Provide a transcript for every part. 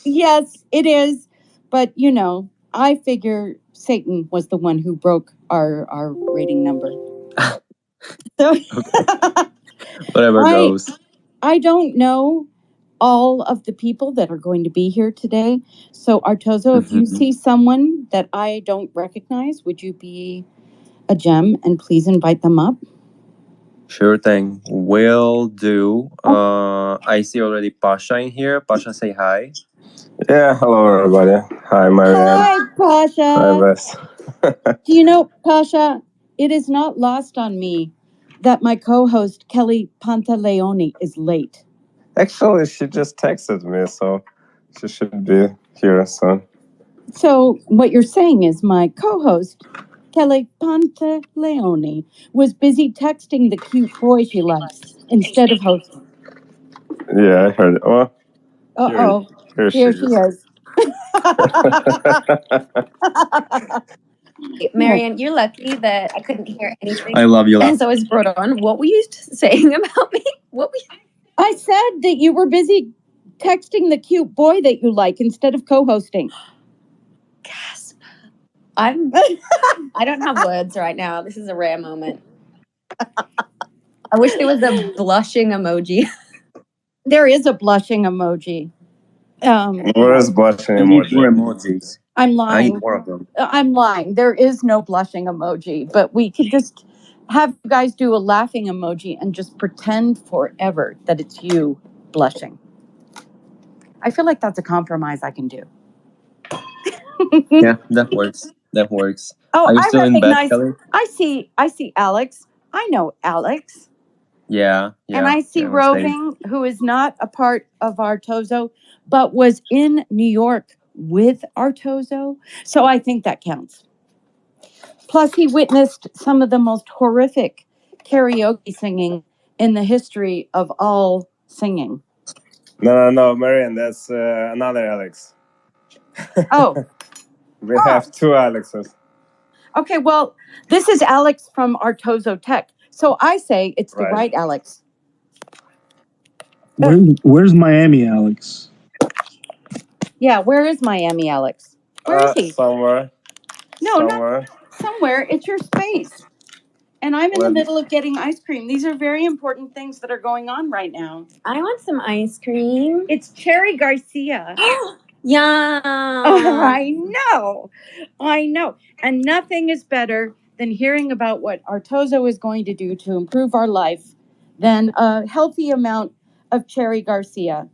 Yes, it is. But I figure Satan was the one who broke our rating number. So Whatever goes. I don't know all of the people that are going to be here today. So Artozo, if you see someone that I don't recognize, would you be a gem and please invite them up? Sure thing. Will do. I see already Pasha in here. Pasha, say hi. Yeah, hello everybody. Hi, Marianne. Hi, Pasha. Hi, Bess. Do you know, Pasha, it is not lost on me that my co-host, Kelly Pantaleone, is late. Actually, she just texted me, so she should be here soon. So what you're saying is my co-host, Kelly Pantaleone, was busy texting the cute boy she likes instead of hosting. Yeah, I heard it. Oh, Uh-oh. here She is. Marianne, you're lucky that I couldn't hear anything. I love you. As I was brought on, what were you saying about me? I said that you were busy texting the cute boy that you like instead of co-hosting. Gasp. I don't have words right now. This is a rare moment. I wish there was a blushing emoji. There is a blushing emoji. Where is blushing emoji? More emojis. I'm lying. I need more of them. I'm lying. There is no blushing emoji, but we could just have you guys do a laughing emoji and just pretend forever that it's you blushing. I feel like that's a compromise I can do. Yeah, that works. That works. Oh, Are you still in bed, Kelly? I see Alex. I know Alex. Yeah. And I see Roving, who is not a part of Artozo, but was in New York with Artozo. So I think that counts. Plus, he witnessed some of the most horrific karaoke singing in the history of all singing. No, Marianne, that's another Alex. Oh. We have two Alexes. Okay, well, this is Alex from Artozo Tech. So I say it's the right Alex. Where's Miami Alex? Yeah, where is Miami Alex? Where is he? Somewhere. No, not somewhere. It's your space. And I'm in the middle of getting ice cream. These are very important things that are going on right now. I want some ice cream. It's Cherry Garcia. Yum. I know. And nothing is better than hearing about what Artozo is going to do to improve our life than a healthy amount of Cherry Garcia.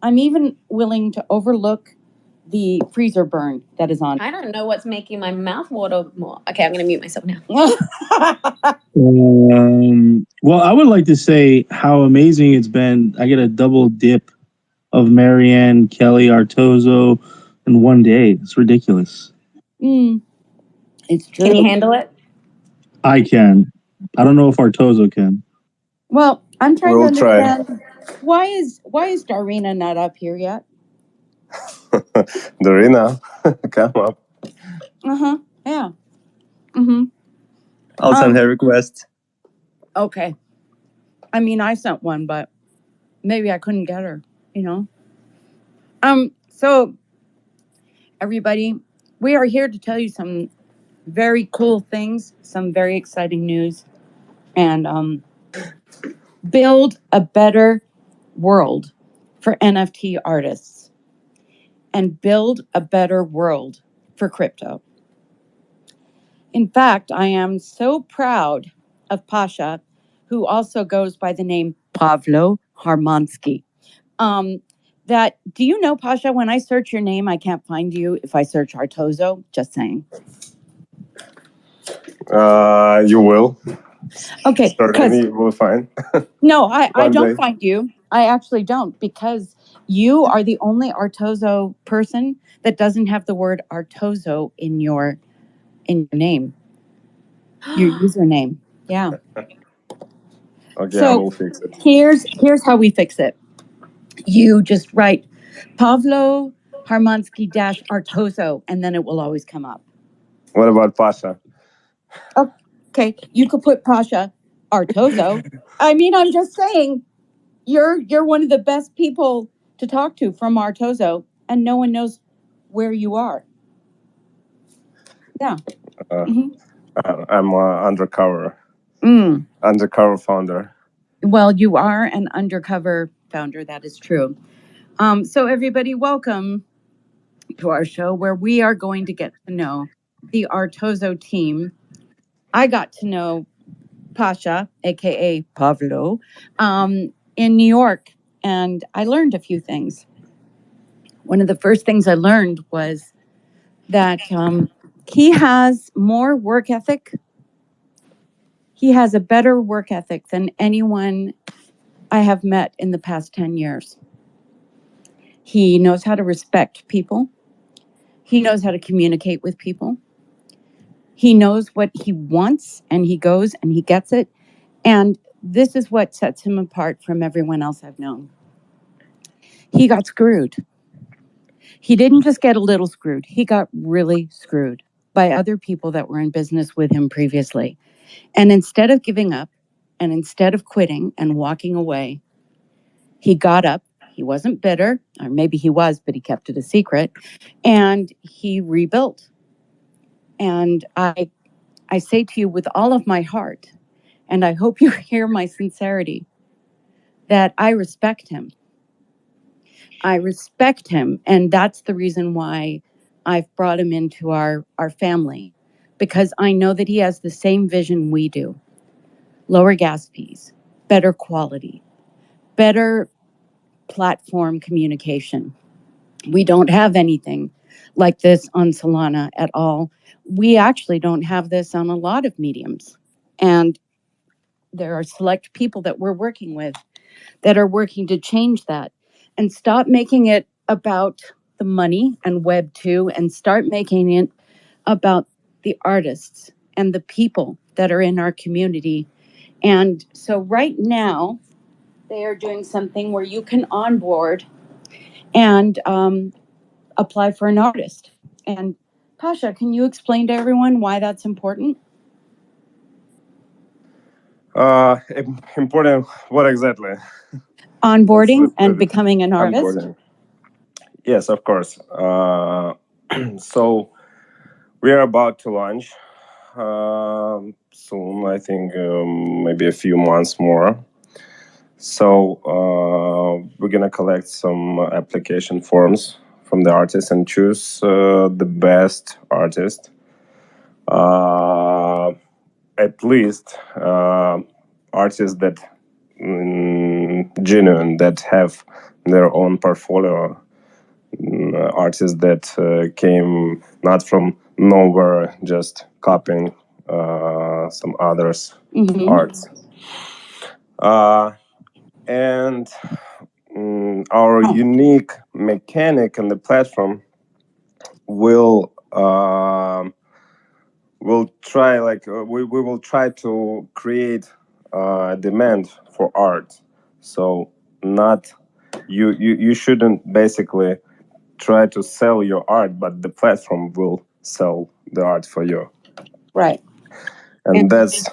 I'm even willing to overlook the freezer burn that is on. I don't know what's making my mouth water more. Okay, I'm going to mute myself now. Well, I would like to say how amazing it's been. I get a double dip of Marianne, Kelly, Artozo in one day. It's ridiculous. It's true. Can you handle it? I can. I don't know if Artozo can. Well, I'm trying to understand why is Darina not up here yet? Darina, come up. Yeah. I'll send her request. Okay. I mean, I sent one, but maybe I couldn't get her, So everybody, we are here to tell you some very cool things, some very exciting news, and build a better world for NFT artists and build a better world for crypto. In fact, I am so proud of Pasha, who also goes by the name Pavlo Harmansky. That, do you know, Pasha, when I search your name, I can't find you if I search Artozo? Just saying. You will. Okay. You will find. No, I don't find you. I actually don't, because you are the only Artozo person that doesn't have the word Artozo in your name. Your username. Yeah. Okay, so I will fix it. Here's how we fix it. You just write Pavlo Harmansky -Artozo, and then it will always come up. What about Pasha? Okay, you could put Pasha Artozo. I mean, I'm just saying, you're one of the best people to talk to from Artozo. and no one knows where you are. Yeah. I'm undercover Mm. undercover founder. Well, you are an undercover founder. That is true. So everybody, welcome to our show where we are going to get to know the Artozo team. I got to know Pasha, aka Pavlo, in New York, and I learned a few things. One of the first things I learned was that he has more work ethic. He has a better work ethic than anyone I have met in the past 10 years. He knows how to respect people. He knows how to communicate with people. He knows what he wants and he goes and he gets it. And this is what sets him apart from everyone else I've known. He got screwed. He didn't just get a little screwed. He got really screwed by other people that were in business with him previously. And instead of giving up and instead of quitting and walking away, he got up. He wasn't bitter, or maybe he was, but he kept it a secret. And he rebuilt. And I say to you with all of my heart, and I hope you hear my sincerity, that I respect him. I respect him. And that's the reason why I've brought him into our family, because I know that he has the same vision we do. Lower gas fees, better quality, better platform communication. We don't have anything like this on Solana at all. We actually don't have this on a lot of mediums. And there are select people that we're working with that are working to change that and stop making it about the money and Web 2 and start making it about the artists and the people that are in our community. And so right now, they are doing something where you can onboard and apply for an artist. And Pasha, can you explain to everyone why that's important? Important. What exactly? Onboarding and becoming an artist. Onboarding. Yes, of course. So we are about to launch soon. I think maybe a few months more. So we're gonna collect some application forms from the artists and choose the best artist. At least artists that genuine, that have their own portfolio, artists that came not from nowhere, just copying some others' arts. And our unique mechanic in the platform will try we will try to create demand for art. So not you shouldn't basically try to sell your art, but the platform will sell the art for you. Right. And that's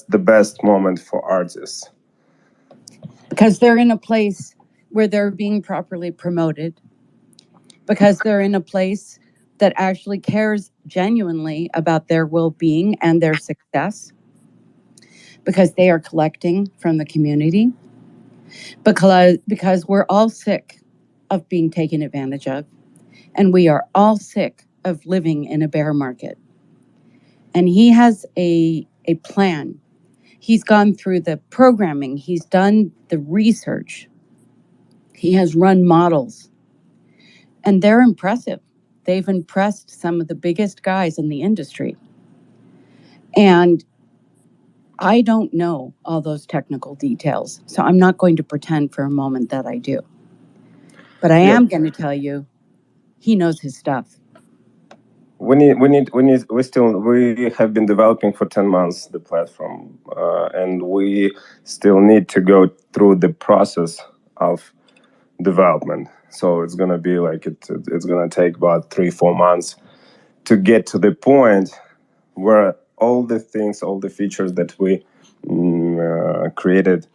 the best moment for artists. Because they're in a place where they're being properly promoted. Because they're in a place that actually cares genuinely about their well-being and their success. Because they are collecting from the community. Because we're all sick of being taken advantage of. And we are all sick of living in a bear market. And he has a plan. He's gone through the programming. He's done the research. He has run models. And they're impressive. They've impressed some of the biggest guys in the industry. And I don't know all those technical details. So I'm not going to pretend for a moment that I do. But I am going to tell you, he knows his stuff. We have been developing for 10 months the platform, and we still need to go through the process of development. So it's gonna be like it's gonna take about 3-4 months to get to the point where all the things, all the features that we created,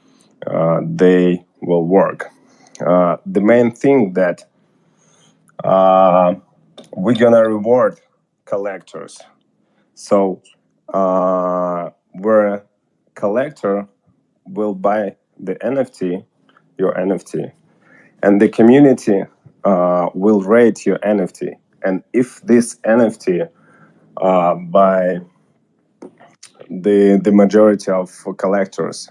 they will work. The main thing that we're gonna reward collectors. So where a collector will buy the NFT, your NFT, and the community will rate your NFT. And if this NFT by the majority of collectors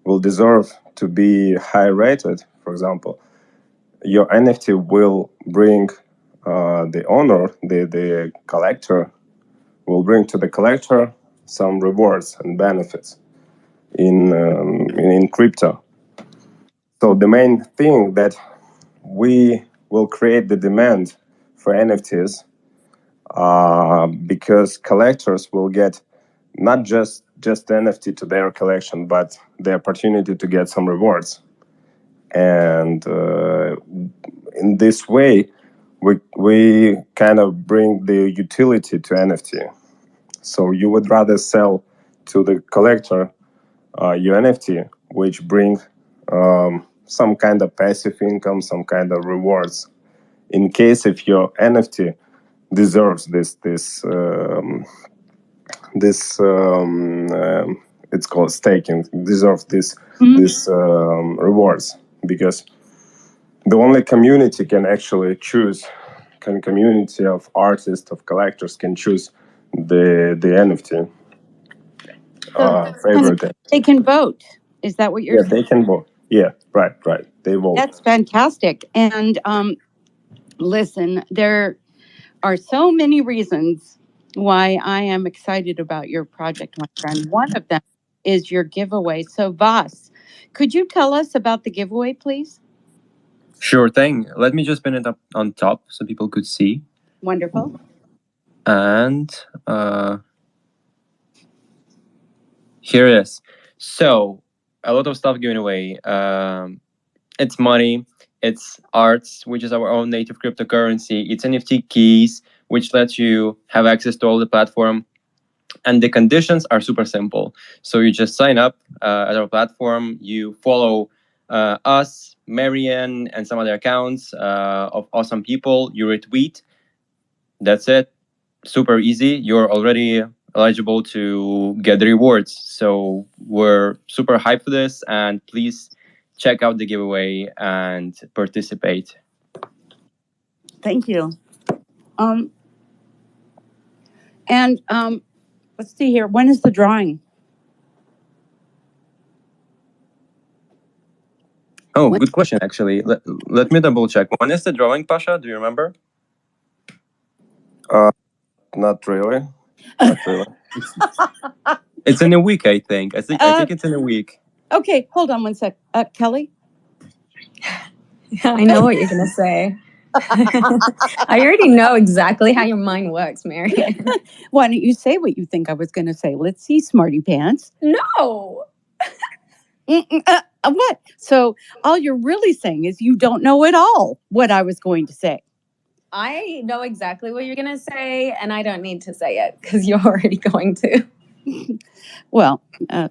will deserve to be high rated, for example, your NFT will bring the owner, the collector, will bring to the collector some rewards and benefits in crypto. So the main thing that we will create the demand for NFTs because collectors will get not just NFT to their collection, but the opportunity to get some rewards. And in this way, we kind of bring the utility to NFT. So you would rather sell to the collector your NFT, which bring some kind of passive income, some kind of rewards. In case if your NFT deserves this it's called staking, deserves this rewards, because the only community can actually choose, community of artists, of collectors can choose the NFT favorite. They can vote. Is that what you're saying? They can vote. Yeah, right. They vote. That's fantastic. And listen, there are so many reasons why I am excited about your project, my friend. One of them is your giveaway. So, Vas, could you tell us about the giveaway, please? Sure thing. Let me just pin it up on top so people could see. Wonderful. And here it is. So, a lot of stuff given away. It's money, it's arts, which is our own native cryptocurrency. It's NFT keys, which lets you have access to all the platform. And the conditions are super simple. So you just sign up at our platform, you follow us, Marianne, and some other accounts of awesome people, you retweet. That's it. Super easy. You're already eligible to get the rewards. So we're super hyped for this, and please check out the giveaway and participate. Thank you. And let's see here. When is the drawing? Oh, good question, actually. Let me double check. When is the drawing, Pasha? Do you remember? Not really. It's in a week, I think. I think it's in a week. Okay, hold on one sec. Kelly? I know what you're going to say. I already know exactly how your mind works, Mary. Why don't you say what you think I was going to say? Let's see, smarty pants. No. What? So all you're really saying is you don't know at all what I was going to say. I know exactly what you're going to say, and I don't need to say it because you're already going to. Well,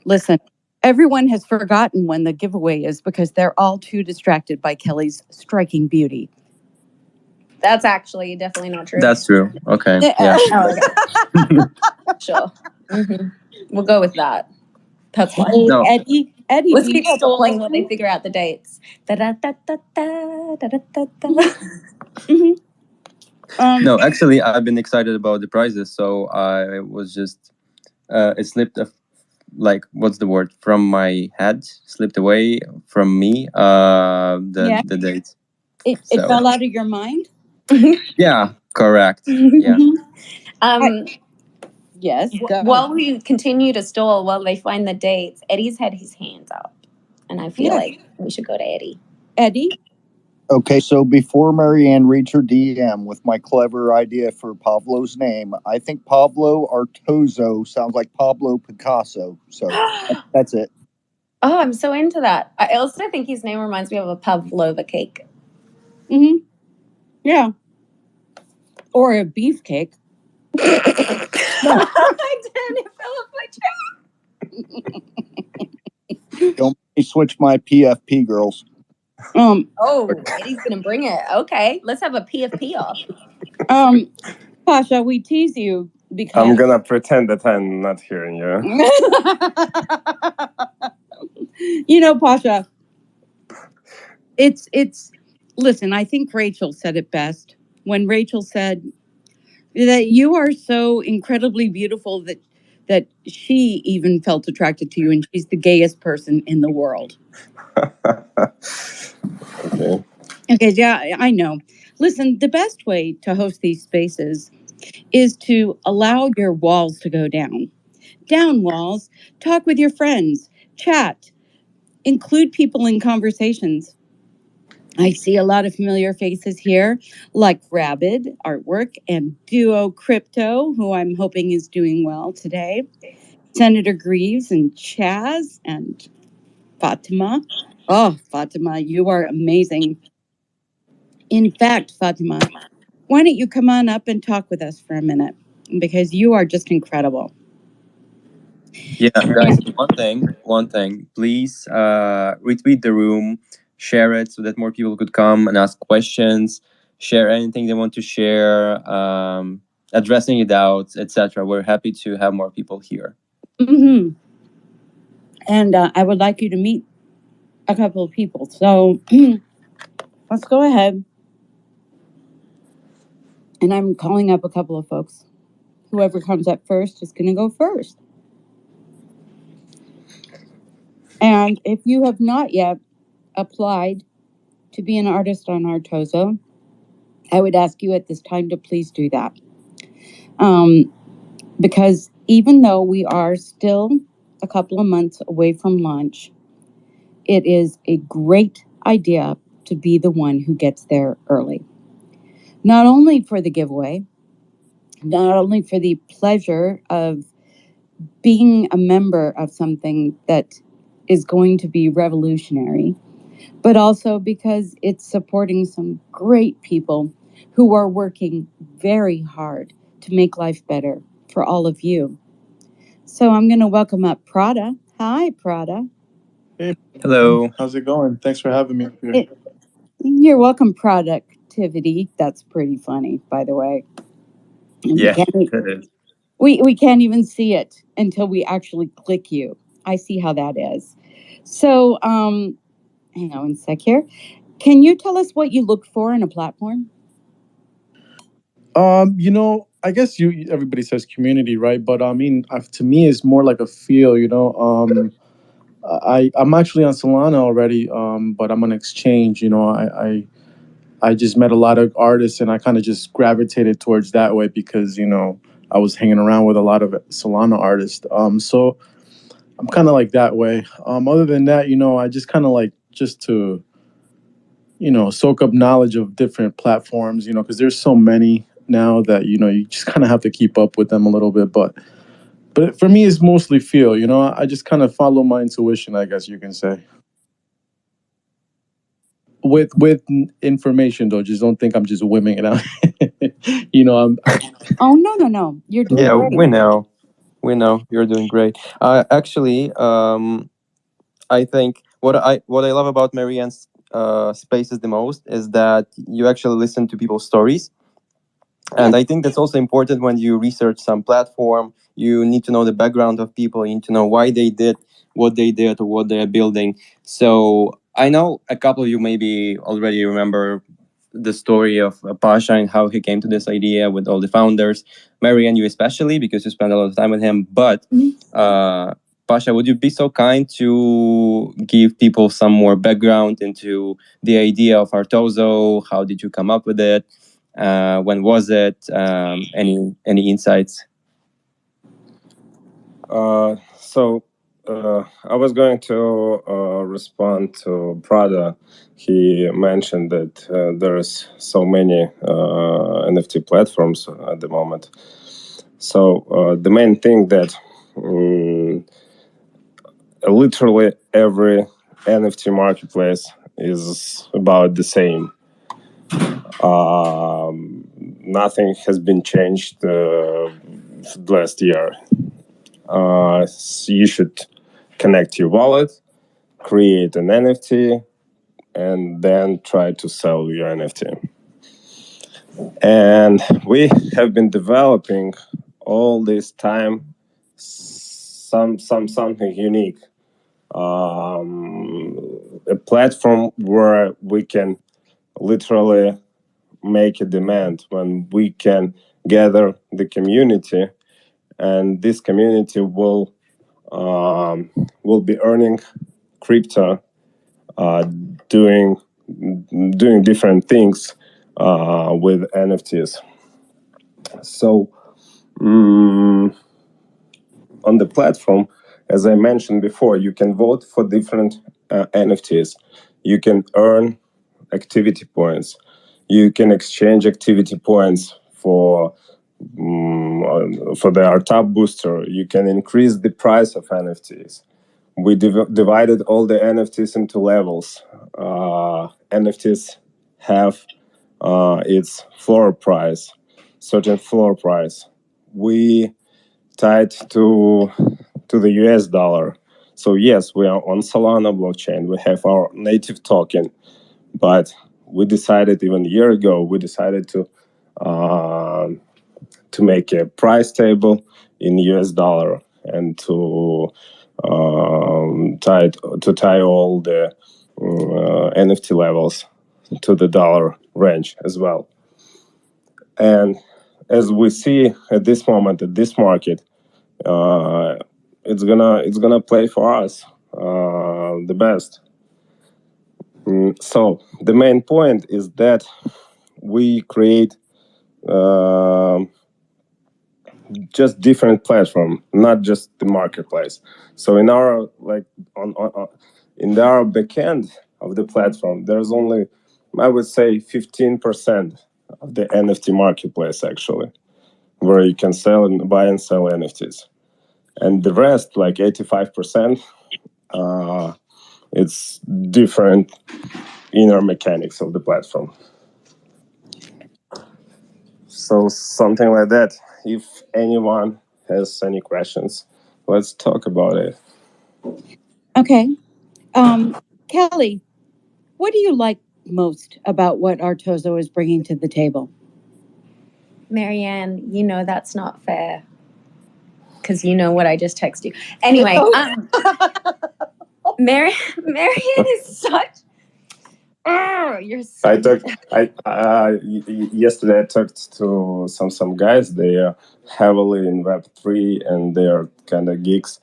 listen, everyone has forgotten when the giveaway is because they're all too distracted by Kelly's striking beauty. That's actually definitely not true. That's true. Okay. Yeah. Okay. Sure. Mm-hmm. We'll go with that. That's fine. Hey, no. Eddie, let's keep stalling while they figure out the dates. No, actually, I've been excited about the prizes, so I was just it slipped like, what's the word, from my head, slipped away from me. The date. It fell out of your mind. Yeah, correct. Yeah. Yes. Go. While we continue to stall, while they find the dates, Eddie's had his hands up, and I feel like we should go to Eddie. Eddie? Okay, so before Marianne reads her DM with my clever idea for Pablo's name, I think Pablo Artozo sounds like Pablo Picasso. So that's it. Oh, I'm so into that. I also think his name reminds me of a pavlova cake. Mm-hmm. Yeah. Or a beefcake. I did. It fell off my chair. Don't make me switch my PFP, girls. Oh, Eddie's gonna bring it. Okay, let's have a PFP off. Pasha, we tease you because I'm gonna pretend that I'm not hearing you. You know, Pasha, it's listen, I think Rachel said it best when Rachel said that you are so incredibly beautiful that she even felt attracted to you, and she's the gayest person in the world. Okay. Okay, yeah, I know. Listen, the best way to host these spaces is to allow your walls to go down. Down walls, talk with your friends, chat, include people in conversations. I see a lot of familiar faces here, like Rabid Artwork and Duo Crypto, who I'm hoping is doing well today. Senator Greaves and Chaz and Fatima. Oh, Fatima, you are amazing. In fact, Fatima, why don't you come on up and talk with us for a minute? Because you are just incredible. Yeah, guys, one thing. Please retweet the room, share it so that more people could come and ask questions, share anything they want to share, address any doubts, etc. We're happy to have more people here. Mm-hmm. And I would like you to meet a couple of people. So let's go ahead. And I'm calling up a couple of folks. Whoever comes up first is going to go first. And if you have not yet applied to be an artist on Artozo, I would ask you at this time to please do that. Because even though we are still a couple of months away from launch, it is a great idea to be the one who gets there early. Not only for the giveaway, not only for the pleasure of being a member of something that is going to be revolutionary, but also because it's supporting some great people who are working very hard to make life better for all of you. So I'm going to welcome up Prada. Hi, Prada. Hey, Hello. how's it going? Thanks for having me up here. You're welcome, Productivity. That's pretty funny, by the way. And Yeah, it is. we can't even see it until we actually click you. I see how that is. So, hang on one sec here. Can you tell us what you look for in a platform? I guess everybody says community, right? But I mean, to me, it's more like a feel. I'm actually on Solana already, but I'm on exchange. I just met a lot of artists, and I kind of just gravitated towards that way because I was hanging around with a lot of Solana artists. So I'm kind of like that way. Other than that, I just kind of like just to soak up knowledge of different platforms, because there's so many now that, you just kind of have to keep up with them a little bit. But for me, it's mostly feel, I just kind of follow my intuition, I guess you can say. With information, though, just don't think I'm just whimming it out. Oh, no. You're doing Yeah, great. we know you're doing great. Actually, I think what I love about Marianne's spaces the most is that you actually listen to people's stories. And I think that's also important when you research some platform. You need to know the background of people. You need to know why they did what they did or what they are building. So I know a couple of you maybe already remember the story of Pasha and how he came to this idea with all the founders. Mary and you especially, because you spent a lot of time with him. But Pasha, would you be so kind to give people some more background into the idea of Artozo? How did you come up with it? When was it? Any insights? I was going to respond to Prada. He mentioned that there's so many NFT platforms at the moment. So the main thing that literally every NFT marketplace is about the same. Nothing has been changed last year. So you should connect your wallet, create an NFT, and then try to sell your NFT. And we have been developing all this time something unique, a platform where we can literally make a demand, when we can gather the community, and this community will be earning crypto, doing different things with NFTs. So on the platform, as I mentioned before, you can vote for different NFTs. You can earn activity points. You can exchange activity points for the Artozo booster. You can increase the price of NFTs. We divided all the NFTs into levels. NFTs have its floor price, certain floor price. We tied to the US dollar. So yes, we are on Solana blockchain. We have our native token, but we decided even a year ago. We decided to make a price table in US dollar, and to tie all the NFT levels to the dollar range as well. And as we see at this moment, at this market, it's gonna play for us the best. So the main point is that we create just different platform, not just the marketplace. So in our in our backend of the platform, there's only, I would say, 15% of the NFT marketplace actually, where you can sell and buy and sell NFTs, and the rest, like 85%, it's different inner mechanics of the platform. So something like that. If anyone has any questions, let's talk about it. Okay. Kelly, what do you like most about what Artozo is bringing to the table? Marianne, you know that's not fair. Because you know what I just texted you. Anyway, Marianne is such... Oh, you're so... Yesterday I talked to some guys. They are heavily in Web3, and they are kind of geeks.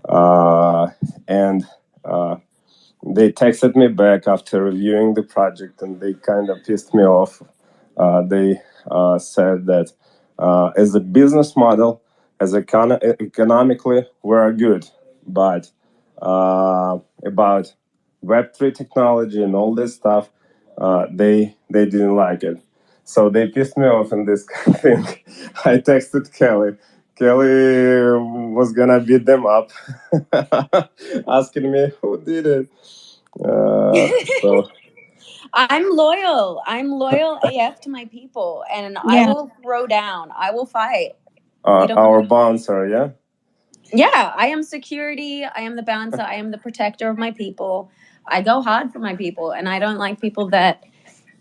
And they texted me back after reviewing the project, and they kind of pissed me off. They said that as a business model, as economically, we're good, but about Web3 technology and all this stuff, they didn't like it. So they pissed me off in this thing. I texted Kelly. Kelly was gonna beat them up, asking me who did it. So I'm loyal. I'm loyal AF to my people, and I will throw down. I will fight. Our bouncer, yeah? Yeah, I am security. I am the bouncer. I am the protector of my people. I go hard for my people, and I don't like people that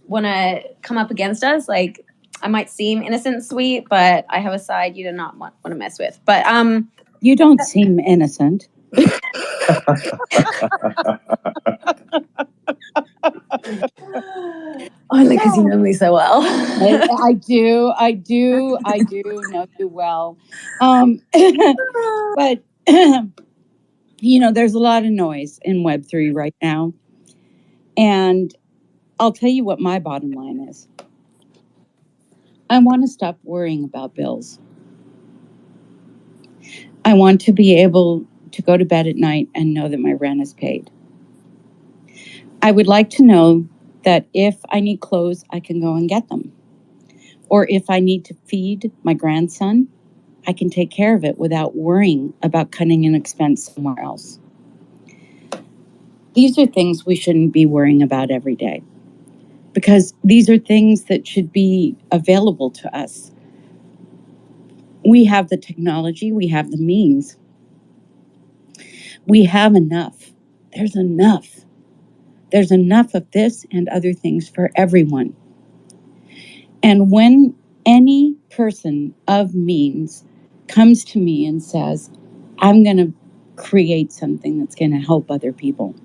want to come up against us. Like, I might seem innocent, sweet, but I have a side you do not want to mess with. But you don't seem innocent. Only because you know me so well. I do know you well. But you know, there's a lot of noise in Web3 right now, and I'll tell you what my bottom line is. I want to stop worrying about bills. I want to be able to go to bed at night and know that my rent is paid. I would like to know that if I need clothes, I can go and get them. Or if I need to feed my grandson, I can take care of it without worrying about cutting an expense somewhere else. These are things we shouldn't be worrying about every day, because these are things that should be available to us. We have the technology, we have the means. We have enough. There's enough. There's enough of this and other things for everyone. And when any person of means comes to me and says, I'm going to create something that's going to help other people,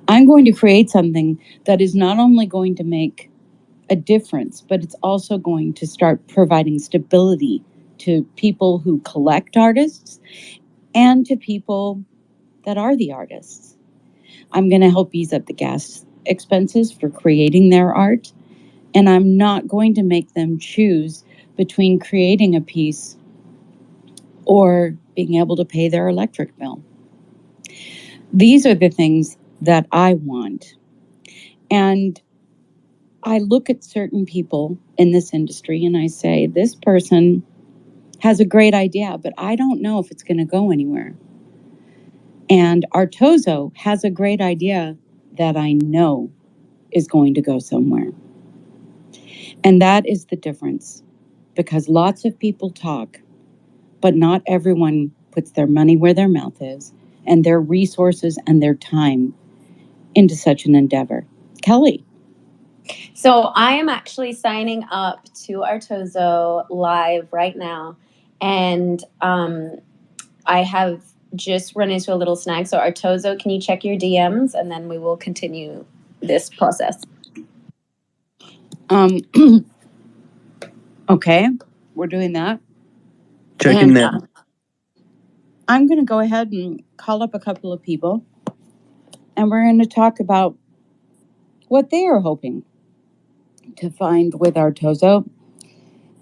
I'm going to create something that is not only going to make a difference, but it's also going to start providing stability to people who collect artists and to people that are the artists. I'm going to help ease up the gas expenses for creating their art, and I'm not going to make them choose between creating a piece or being able to pay their electric bill. These are the things that I want. And I look at certain people in this industry and I say, this person has a great idea, but I don't know if it's going to go anywhere. And Artozo has a great idea that I know is going to go somewhere. And that is the difference, because lots of people talk, but not everyone puts their money where their mouth is and their resources and their time into such an endeavor. Kelly. So I am actually signing up to Artozo live right now. And I have just run into a little snag. So Artozo, can you check your DMs and then we will continue this process. Okay, we're doing that. Checking now. I'm going to go ahead and call up a couple of people, and we're going to talk about what they are hoping to find with Artozo.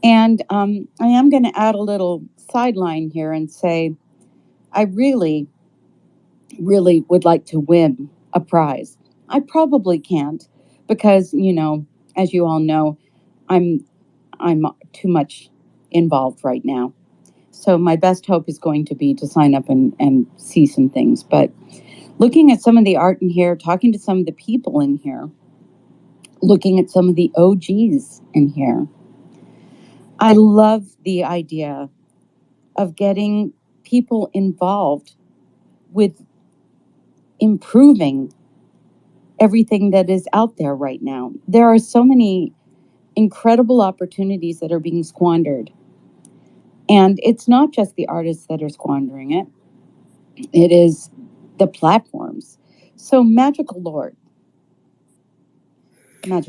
And I am going to add a little sideline here and say, I really, really would like to win a prize. I probably can't because, you know, as you all know, I'm too much involved right now. So my best hope is going to be to sign up and see some things. But looking at some of the art in here, talking to some of the people in here, looking at some of the OGs in here, I love the idea of getting people involved with improving everything that is out there right now. There are so many incredible opportunities that are being squandered. And it's not just the artists that are squandering it, it is the platforms. So, Magical Lord.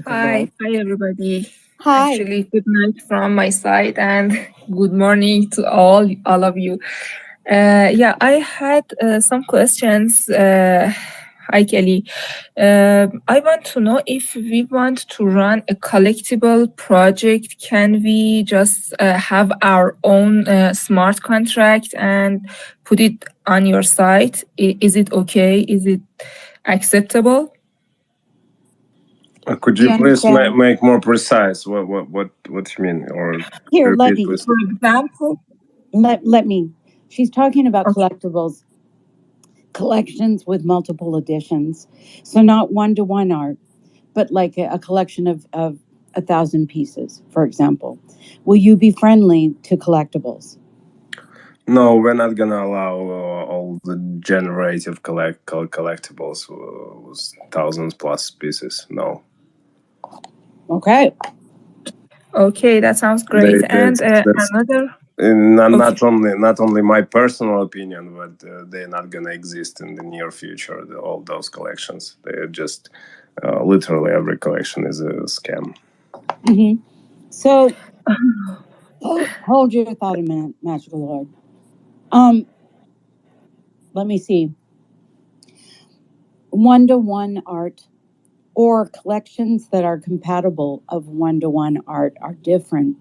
Hi, everybody. Hi. Actually, good night from my side and good morning to all of you. Yeah, I had some questions. Hi, Kelly. I want to know if we want to run a collectible project, can we just have our own smart contract and put it on your site? Is it okay? Is it acceptable? Could you please make more precise what you mean, or here? Repeat, please. For example, let me. She's talking about collectibles, collections with multiple editions. So not one-to-one art, but like a collection of 1,000 pieces, for example. Will you be friendly to collectibles? No, we're not gonna allow all the generative collectibles with thousands plus pieces. No. Okay. Okay, that sounds great. That's another. Not only my personal opinion, but they're not gonna exist in the near future. All those collections, they're just literally every collection is a scam. Mm-hmm. So hold your thought a minute, Magical Lord. Let me see. One-to-one art or collections that are compatible of one-to-one art are different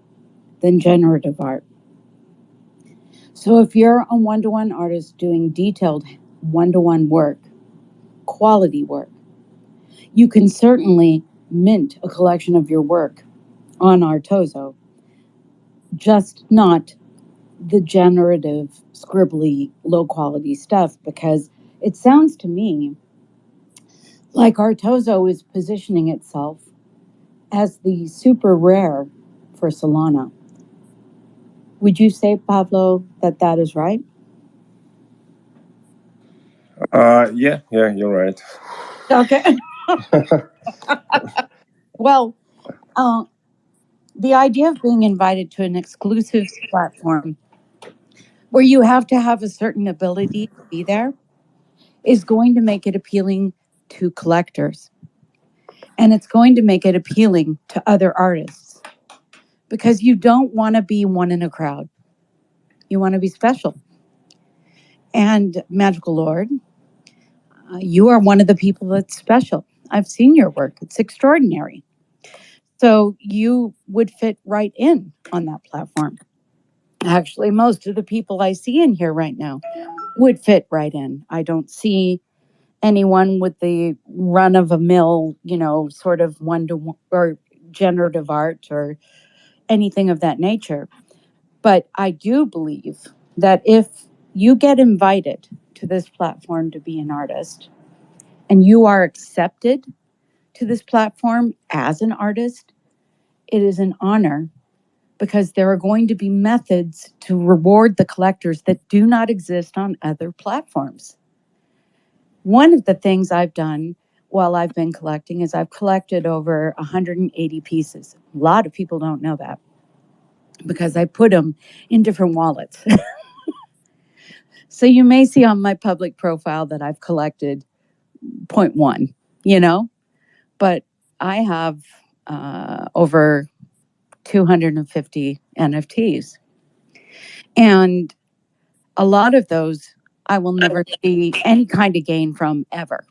than generative art. So if you're a one-to-one artist doing detailed one-to-one work, quality work, you can certainly mint a collection of your work on Artozo, just not the generative, scribbly, low-quality stuff, because it sounds to me like Artozo is positioning itself as the super rare for Solana. Would you say, Pablo, that is right? Yeah, you're right. Okay. Well, the idea of being invited to an exclusive platform where you have to have a certain ability to be there is going to make it appealing to collectors. And it's going to make it appealing to other artists because you don't want to be one in a crowd. You want to be special. And Magical Lord, you are one of the people that's special. I've seen your work. It's extraordinary. So you would fit right in on that platform. Actually, most of the people I see in here right now would fit right in. I don't see anyone with the run of a mill, sort of one to one or generative art or anything of that nature. But I do believe that if you get invited to this platform to be an artist and you are accepted to this platform as an artist, it is an honor because there are going to be methods to reward the collectors that do not exist on other platforms. One of the things I've done while I've been collecting is I've collected over 180 pieces. A lot of people don't know that because I put them in different wallets. So you may see on my public profile that I've collected 0.1, but I have over 250 NFTs. And a lot of those I will never see any kind of gain from ever.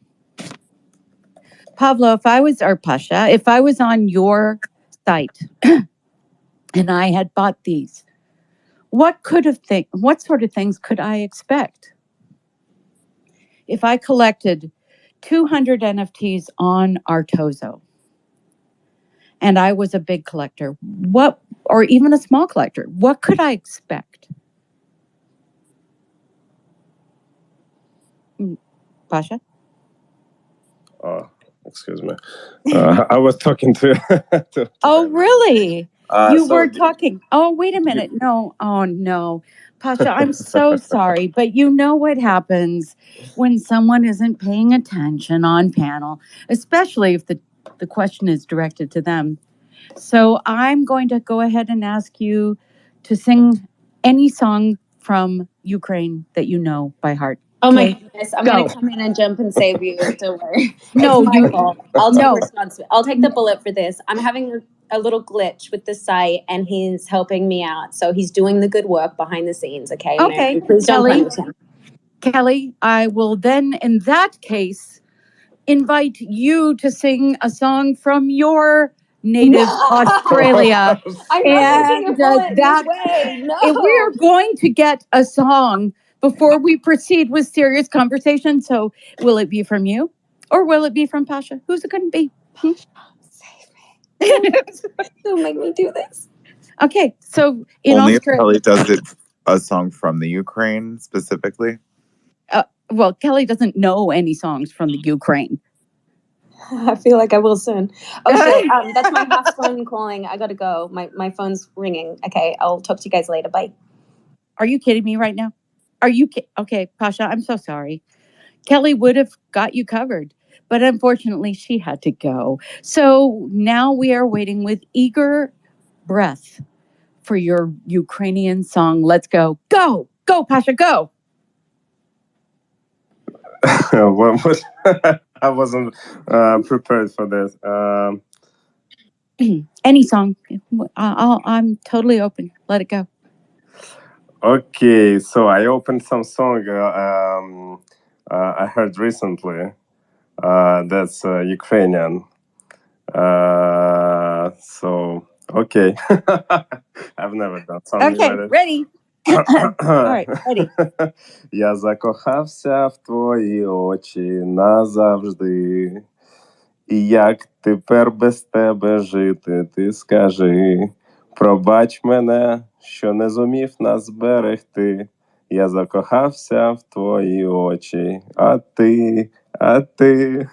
Pablo, Pasha, if I was on your site and I had bought these, what sort of things could I expect? If I collected 200 NFTs on Artozo and I was a big collector, or even a small collector, what could I expect? Pasha? Excuse me. I was talking to. Oh, really? You So were talking. Oh, wait a minute. No. Oh, no. Pasha, I'm so sorry. But you know what happens when someone isn't paying attention on panel, especially if the question is directed to them. So I'm going to go ahead and ask you to sing any song from Ukraine that you know by heart. Oh my Okay? goodness! I'm Go. gonna come in and jump and save you. Don't worry. No, It's my fault. I'll take no. responsibility. I'll take the bullet for this. I'm having a little glitch with the site, and he's helping me out. So he's doing the good work behind the scenes. Okay. Okay, Please don't Kelly. punish him. Kelly, I will then, in that case, invite you to sing a song from your native Australia. I'm not taking a And bullet this way. No. if we are going to get a song before we proceed with serious conversation, so will it be from you or will it be from Pasha? Who's it going to be? Save me. Don't make me do this. Okay, so in Only Australia, if Kelly does it a song from the Ukraine specifically. Well, Kelly doesn't know any songs from the Ukraine. I feel like I will soon. Oh shit! That's my house phone calling. I gotta go. My phone's ringing. Okay, I'll talk to you guys later. Bye. Are you kidding me right now? Okay, Pasha? I'm so sorry. Kelly would have got you covered, but unfortunately, she had to go. So now we are waiting with eager breath for your Ukrainian song. Let's go, go, Pasha, go. I wasn't prepared for this. Any song. I'm totally open. Let it go. Okay, so I opened some song I heard recently. That's Ukrainian. So okay, I've never done something Okay, like ready. All right, ready. Я закохався в твої очі назавжди. І як тепер без тебе жити, ти скажи. Пробач мене, що не зумів нас зберегти. Я закохався в твої очі, а ти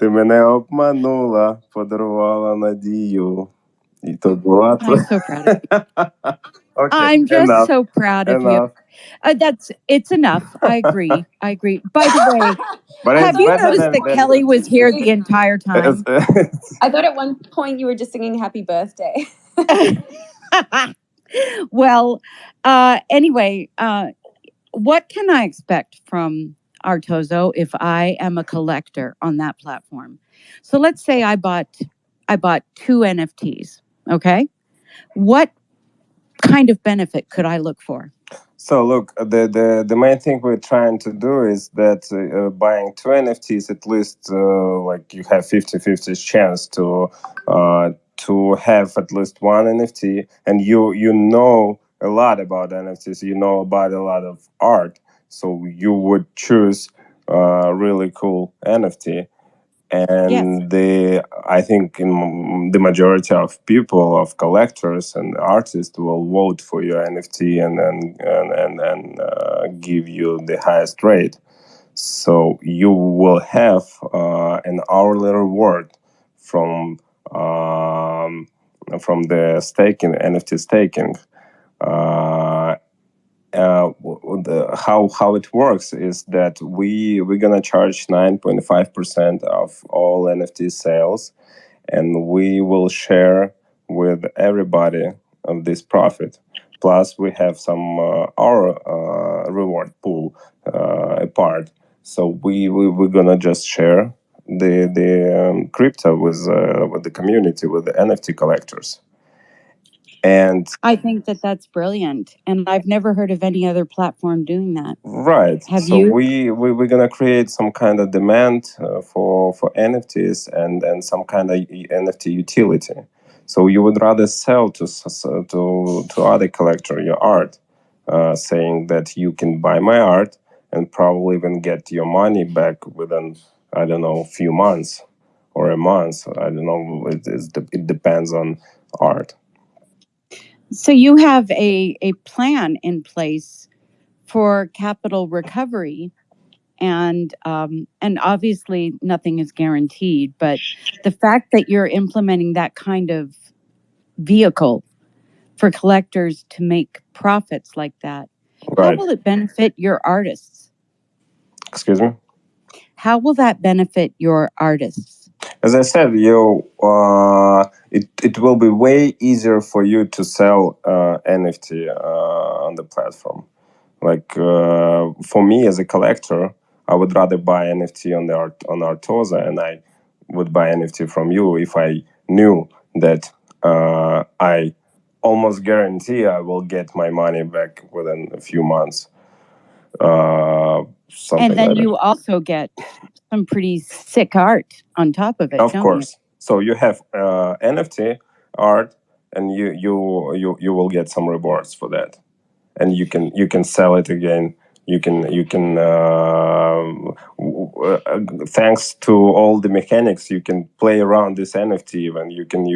мене обманула, подарувала надію. І то була I'm so proud of you. Okay, I'm just enough, so proud of you. enough. It's enough. I agree. By the way, But have it's you better noticed that than Kelly was here the entire time? I thought at one point you were just singing happy birthday. Well, anyway, what can I expect from Artozo if I am a collector on that platform? So let's say I bought 2 NFTs. Okay, what kind of benefit could I look for? So look, the main thing we're trying to do is that buying 2 NFTs, at least like you have 50-50 chance to have at least one NFT, and you know a lot about NFTs, you know about a lot of art, so you would choose really cool NFT. And I think in the majority of people, of collectors and artists, will vote for your NFT and give you the highest rate. So you will have an hourly reward from the staking, NFT staking. Uh, how it works is that we're gonna charge 9.5% of all NFT sales, and we will share with everybody of this profit. Plus, we have some our reward pool apart. So we're gonna just share the crypto with the community, with the NFT collectors. And I think that that's brilliant, and I've never heard of any other platform doing that. right. Have so you? we're gonna create some kind of demand for NFTs and some kind of NFT utility. So you would rather sell to other collector your art, saying that you can buy my art and probably even get your money back within, I don't know, a few months or a month. I don't know. It depends on art. So you have a plan in place for capital recovery, and obviously nothing is guaranteed, but the fact that you're implementing that kind of vehicle for collectors to make profits like that, how Right. will it benefit your artists? Excuse me. How will that benefit your artists? As I said, it will be way easier for you to sell NFT on the platform. Like for me as a collector, I would rather buy NFT on Artoza, and I would buy NFT from you if I knew that I almost guarantee I will get my money back within a few months. Something And then like that. you also get some pretty sick art on top of it, Of don't course. So you have NFT art, and you will get some rewards for that, and you can sell it again. You can thanks to all the mechanics, you can play around this NFT even. You can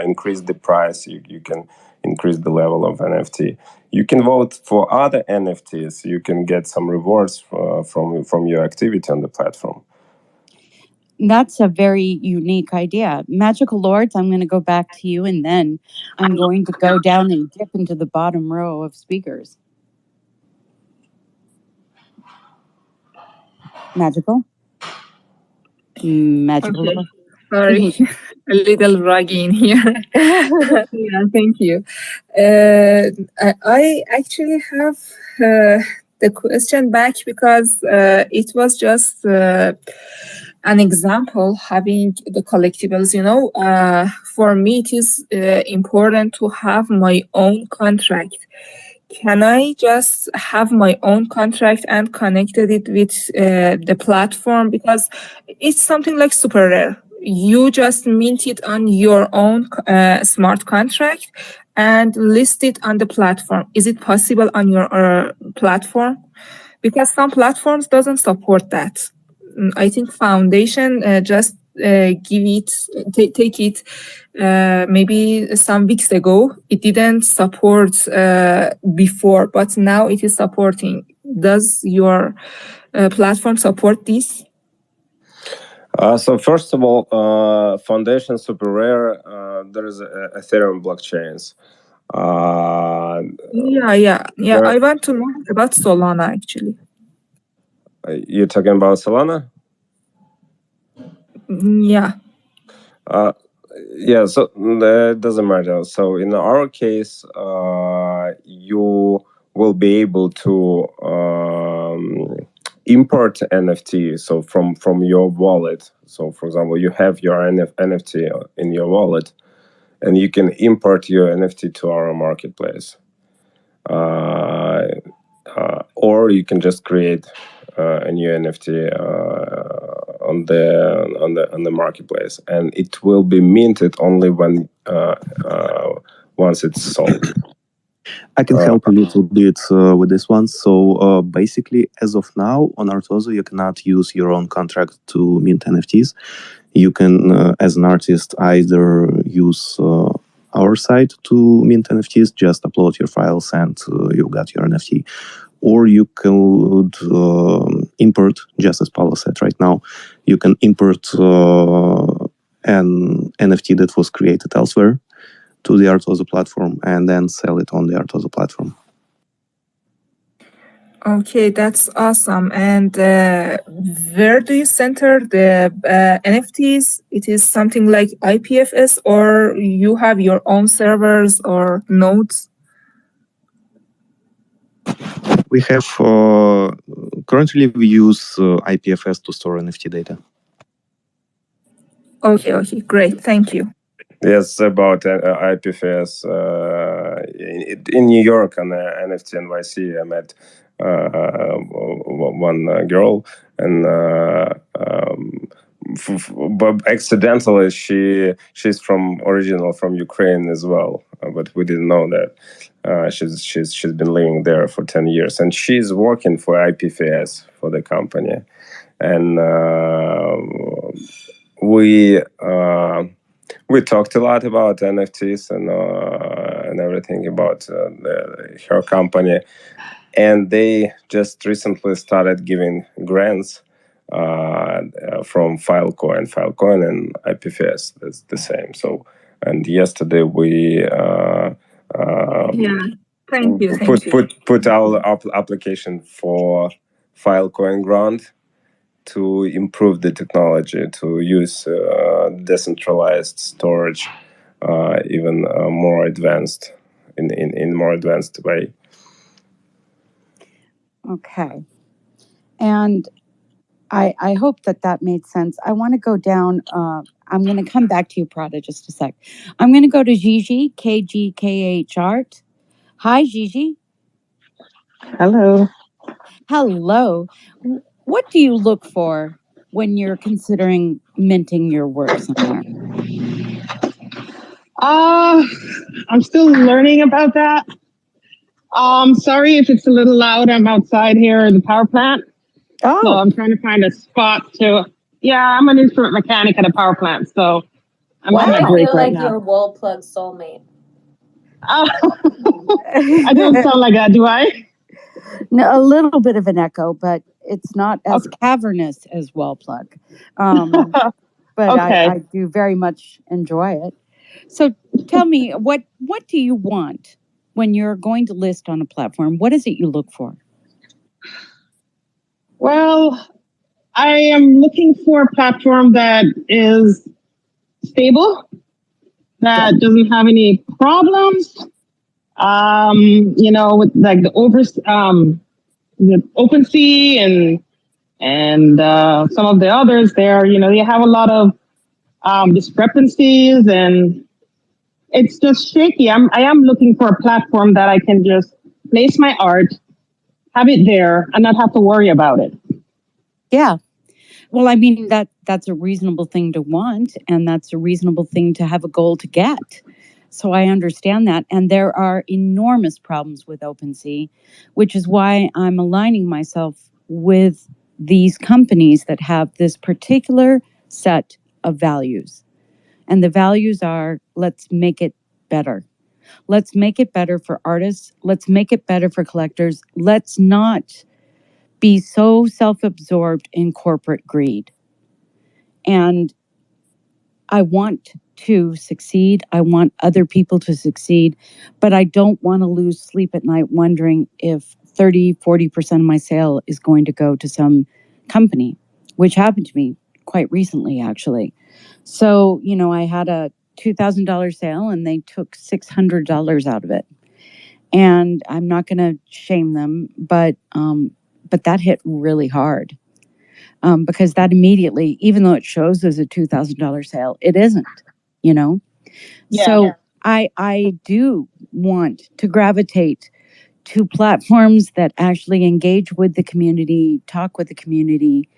increase the price. You can increase the level of NFT. You can vote for other NFTs. You can get some rewards from your activity on the platform. you? That's a very unique idea. Magical Lords, I'm going to go back to you, and then I'm going to go down and dip into the bottom row of speakers. Magical? Magical Okay. Lord? Sorry, a little ruggy in here. Yeah, thank you. I actually have the question back because it was just an example having the collectibles. For me, it is important to have my own contract. Can I just have my own contract and connected it with the platform? Because it's something like super rare. You just mint it on your own smart contract and list it on the platform. Is it possible on your platform? Because some platforms doesn't support that. I think Foundation just take it maybe some weeks ago. It didn't support before, but now it is supporting. Does your platform support this? So first of all, Foundation super rare. There is Ethereum blockchains. Yeah. There- I want to know about Solana actually. You're talking about Solana? Yeah. Yeah, so that doesn't matter. So in our case, you will be able to import NFT. So from your wallet. So for example, you have your NFT in your wallet, and you can import your NFT to our marketplace. Or you can just create a new NFT on the marketplace, and it will be minted only when once it's sold. I can help a little bit with this one. So basically, as of now, on Artozo, you cannot use your own contract to mint NFTs. You can, as an artist, either use our site to mint NFTs, just upload your files and you got your NFT. Or you could import, just as Paulo said right now, you can import an NFT that was created elsewhere to the Artozo platform and then sell it on the Artozo platform. Okay, that's awesome. And where do you center the NFTs? It is something like IPFS, or you have your own servers or nodes? We have, currently we use IPFS to store NFT data. Okay, great. Thank you. Yes, about IPFS in New York on NFT NYC. I met one girl, and but accidentally she's original from Ukraine as well, but we didn't know that. She's been living there for 10 years, and she's working for IPFS for the company, and we talked a lot about NFTs and everything about her company, and they just recently started giving grants from Filecoin. Filecoin and IPFS, that's the same. So, and yesterday we Thank you. put our application for Filecoin grant to improve the technology, to use decentralized storage, even more advanced in more advanced way. Okay. And I hope that made sense. I want to go down. I'm going to come back to you, Prada, just a sec. I'm going to go to Gigi, KGKH Art. Hi, Gigi. Hello. Hello. What do you look for when you're considering minting your work somewhere? I'm still learning about that. Sorry if it's a little loud. I'm outside here at the power plant. Oh. So I'm trying to find a spot to. Yeah, I'm an instrument mechanic at a power plant, so I'm on my break right now. Your wall plug soulmate. Oh, I don't sound like that, do I? No, a little bit of an echo, but it's not as cavernous as Wellplug. But Okay. I do very much enjoy it. So tell me, what do you want when you're going to list on a platform? What is it you look for? Well, I am looking for a platform that is stable, that doesn't have any problems. With like the OpenSea and some of the others there, they have a lot of discrepancies, and it's just shaky. I am looking for a platform that I can just place my art, have it there, and not have to worry about it. Yeah. Well, I mean, that's a reasonable thing to want, and that's a reasonable thing to have a goal to get. So I understand that. And there are enormous problems with OpenSea, which is why I'm aligning myself with these companies that have this particular set of values. And the values are, let's make it better. Let's make it better for artists. Let's make it better for collectors. Let's not be so self-absorbed in corporate greed. And I want to succeed. I want other people to succeed, but I don't want to lose sleep at night wondering if 30-40% of my sale is going to go to some company, which happened to me quite recently, actually. So, I had a $2,000 sale and they took $600 out of it. And I'm not going to shame them, but that hit really hard. Because that immediately, even though it shows as a $2,000 sale, it isn't, Yeah. So I do want to gravitate to platforms that actually engage with the community, talk with the community,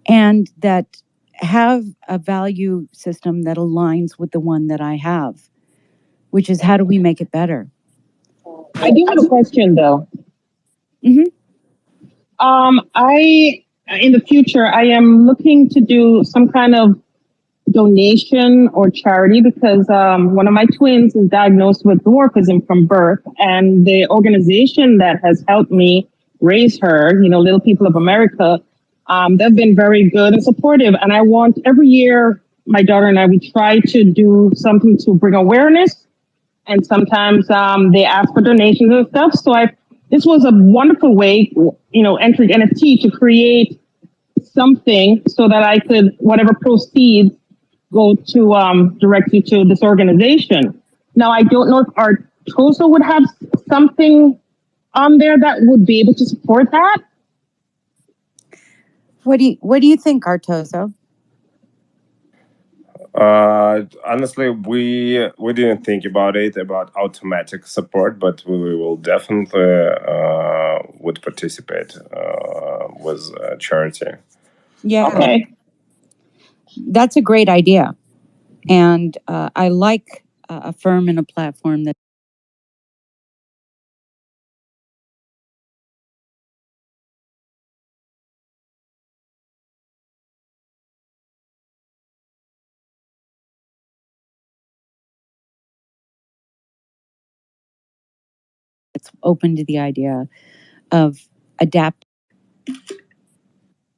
and that have a value system that aligns with the one that I have, which is how do we make it better? I do have a question though. Mm-hmm. In the future, I am looking to do some kind of donation or charity because one of my twins is diagnosed with dwarfism from birth, and the organization that has helped me raise her, Little People of America, they've been very good and supportive. And I want every year, my daughter and I, we try to do something to bring awareness, and sometimes they ask for donations and stuff. So this was a wonderful way, entering NFT to create something so that I could, whatever proceeds, go to directly to this organization. Now, I don't know if Artozo would have something on there that would be able to support that. What do you think, Artozo? Honestly, we didn't think about automatic support, but we will definitely would participate with charity. Yeah. Okay. That's a great idea. And I like a firm and a platform that it's open to the idea of adapt.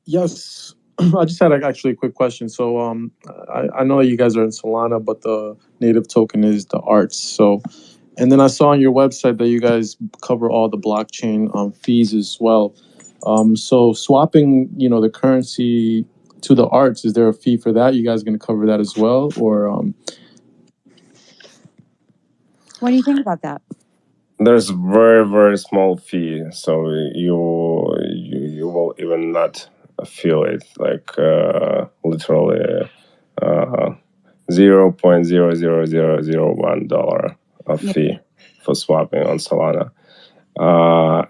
Yes. I just had actually a quick question. So I know you guys are in Solana, but the native token is the arts. So, and then I saw on your website that you guys cover all the blockchain fees as well. So swapping, the currency to the arts, is there a fee for that? You guys going to cover that as well, or? What do you think about that? There's very, very small fee, so you will even not feel it, like literally $0.00001 of fee for swapping on Solana.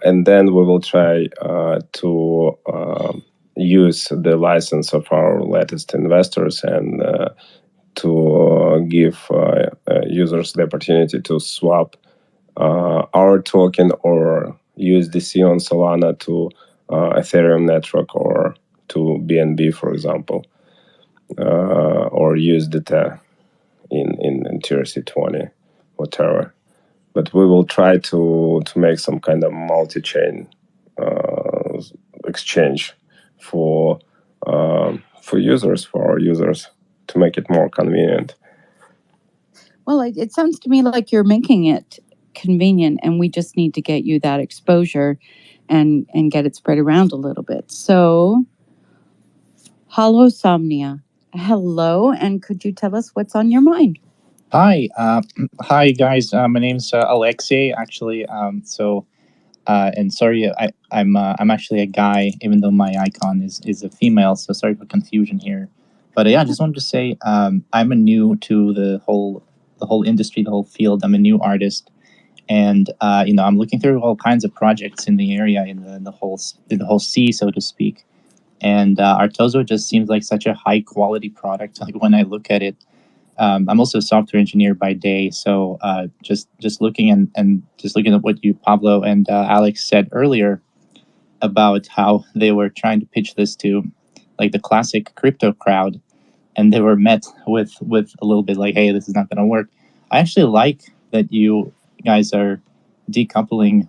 And then we will try to use the license of our latest investors and to give users the opportunity to swap our token or USDC on Solana to Ethereum network or to BNB, for example, or USDT in TRC20, whatever. But we will try to make some kind of multi-chain exchange for our users, to make it more convenient. Well, it sounds to me like you're making it convenient, and we just need to get you that exposure and get it spread around a little bit. So, Holosomnia, hello, and could you tell us what's on your mind? Hi, hi guys. My name's Alexei. Actually, and sorry, I'm actually a guy, even though my icon is a female. So sorry for confusion here. But yeah, I just wanted to say I'm a new to the whole industry, the whole field. I'm a new artist, and I'm looking through all kinds of projects in the area, in the whole sea, so to speak. And Artozo just seems like such a high quality product. Like when I look at it. I'm also a software engineer by day, so just looking and just looking at what you, Pablo, and Alex said earlier about how they were trying to pitch this to like the classic crypto crowd, and they were met with a little bit like, hey, this is not going to work. I actually like that you guys are decoupling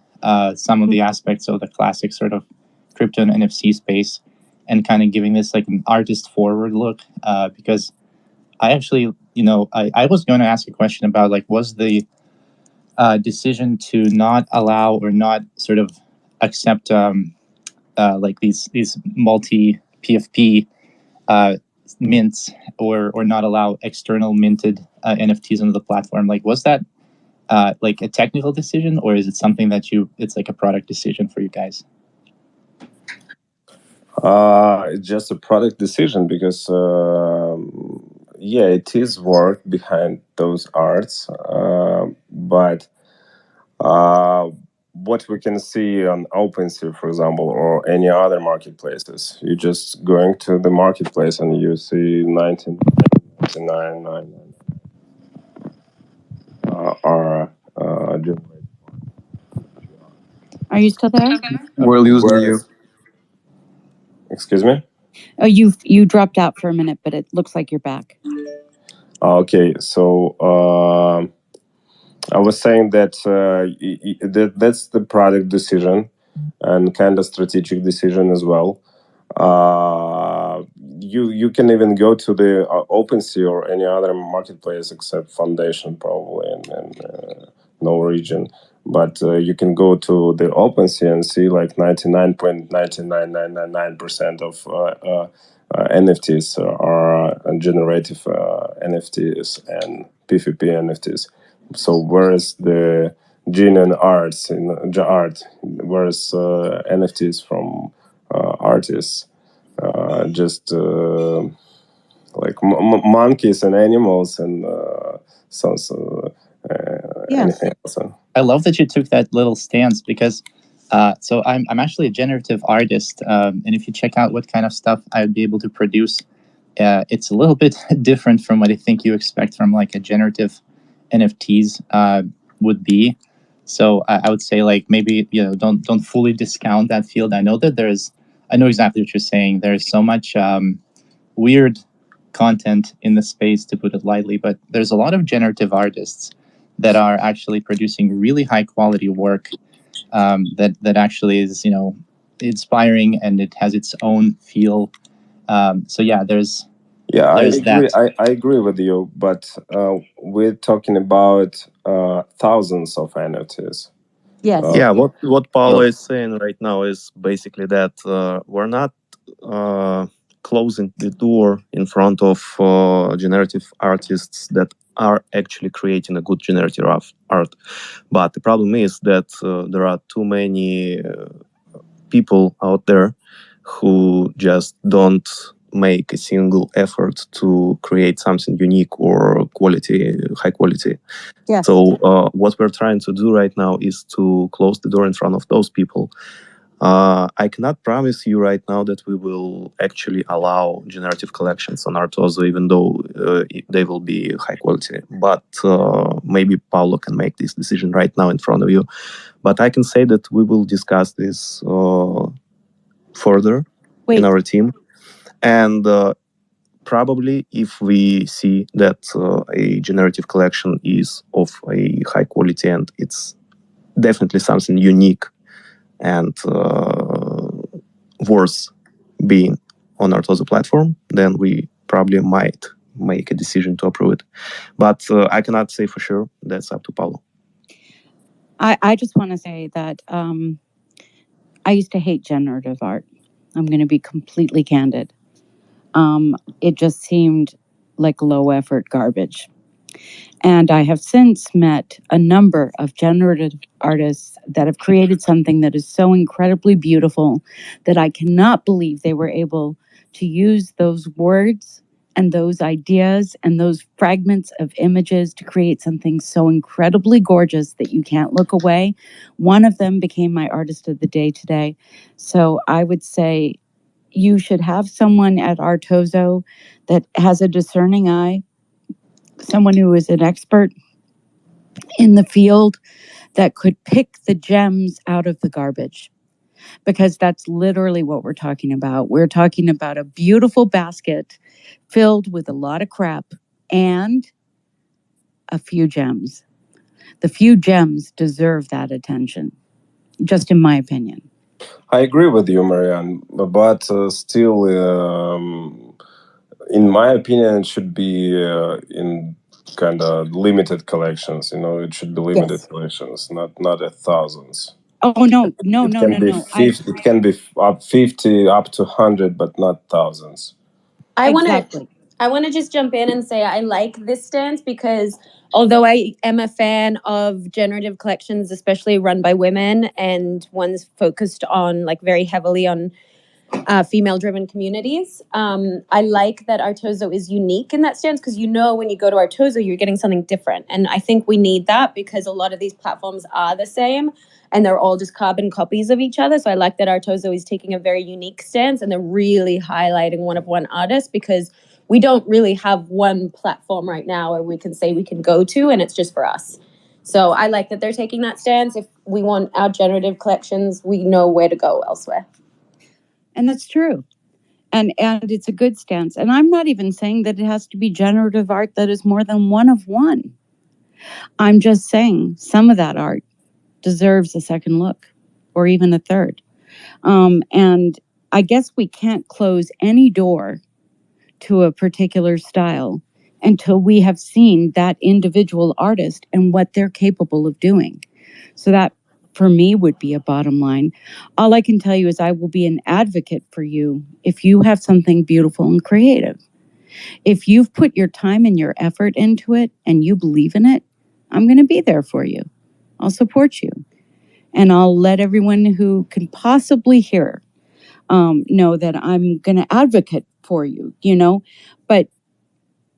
some of the aspects of the classic sort of crypto and NFC space and kind of giving this like an artist forward look because I actually, I was going to ask a question about like, was the decision to not allow or not sort of accept like these multi PFP mints or not allow external minted NFTs onto the platform? Like, was that like a technical decision, or is it something that it's like a product decision for you guys? It's just a product decision because it is work behind those arts, but what we can see on OpenSea, for example, or any other marketplaces, you just going to the marketplace and you see 1999 are generated. Are you still there? We're losing you. Excuse me? Oh, you dropped out for a minute, but it looks like you're back. Okay, so I was saying that that's the product decision and kind of strategic decision as well. You can even go to the OpenSea or any other marketplace except Foundation probably and Norwegian. But you can go to the OpenSea and see like 99.99999% of NFTs are generative NFTs and PvP NFTs. So whereas the genuine arts in art, whereas NFTs from artists, just like monkeys and animals and anything else. I love that you took that little stance because so I'm actually a generative artist, and if you check out what kind of stuff I would be able to produce, it's a little bit different from what I think you expect from like a generative NFTs would be. So I would say like maybe don't fully discount that field. I know that I know exactly what you're saying. There's so much weird content in the space, to put it lightly, but there's a lot of generative artists that are actually producing really high quality work that actually is inspiring, and it has its own feel. So yeah, there's I agree. I agree with you, but we're talking about thousands of NFTs. Yes. Yeah, what Paolo is saying right now is basically that we're not closing the door in front of generative artists that are actually creating a good generative art. But the problem is that there are too many people out there who just don't make a single effort to create something unique or high quality. Yes. So what we're trying to do right now is to close the door in front of those people. I cannot promise you right now that we will actually allow generative collections on Artozo, even though they will be high quality. But maybe Paolo can make this decision right now in front of you. But I can say that we will discuss this further in our team. And probably if we see that a generative collection is of a high quality and it's definitely something unique and worth being on Artozo platform, then we probably might make a decision to approve it. But I cannot say for sure. That's up to Paolo. I just want to say that I used to hate generative art. I'm going to be completely candid. It just seemed like low effort garbage. And I have since met a number of generative artists that have created something that is so incredibly beautiful that I cannot believe they were able to use those words and those ideas and those fragments of images to create something so incredibly gorgeous that you can't look away. One of them became my artist of the day today. So I would say you should have someone at Artozo that has a discerning eye, someone who is an expert in the field that could pick the gems out of the garbage. Because that's literally what we're talking about. We're talking about a beautiful basket filled with a lot of crap and a few gems. The few gems deserve that attention, just in my opinion. I agree with you, Marianne, but still, in my opinion, it should be in kind of limited collections. It should be limited collections, not at thousands. Oh no. It can be up 50, up to 100, but not thousands. I want to just jump in and say I like this stance because although I am a fan of generative collections, especially run by women and ones focused on like very heavily on female-driven communities. I like that Artozo is unique in that stance because when you go to Artozo, you're getting something different. And I think we need that because a lot of these platforms are the same and they're all just carbon copies of each other. So I like that Artozo is taking a very unique stance and they're really highlighting one artist because we don't really have one platform right now where we can say we can go to and it's just for us. So I like that they're taking that stance. If we want our generative collections, we know where to go elsewhere. And that's true. And it's a good stance. And I'm not even saying that it has to be generative art that is more than one of one. I'm just saying some of that art deserves a second look or even a third. And I guess we can't close any door to a particular style until we have seen that individual artist and what they're capable of doing. So that, for me, would be a bottom line. All I can tell you is I will be an advocate for you if you have something beautiful and creative. If you've put your time and your effort into it and you believe in it, I'm going to be there for you. I'll support you. And I'll let everyone who can possibly hear know that I'm going to advocate for you, But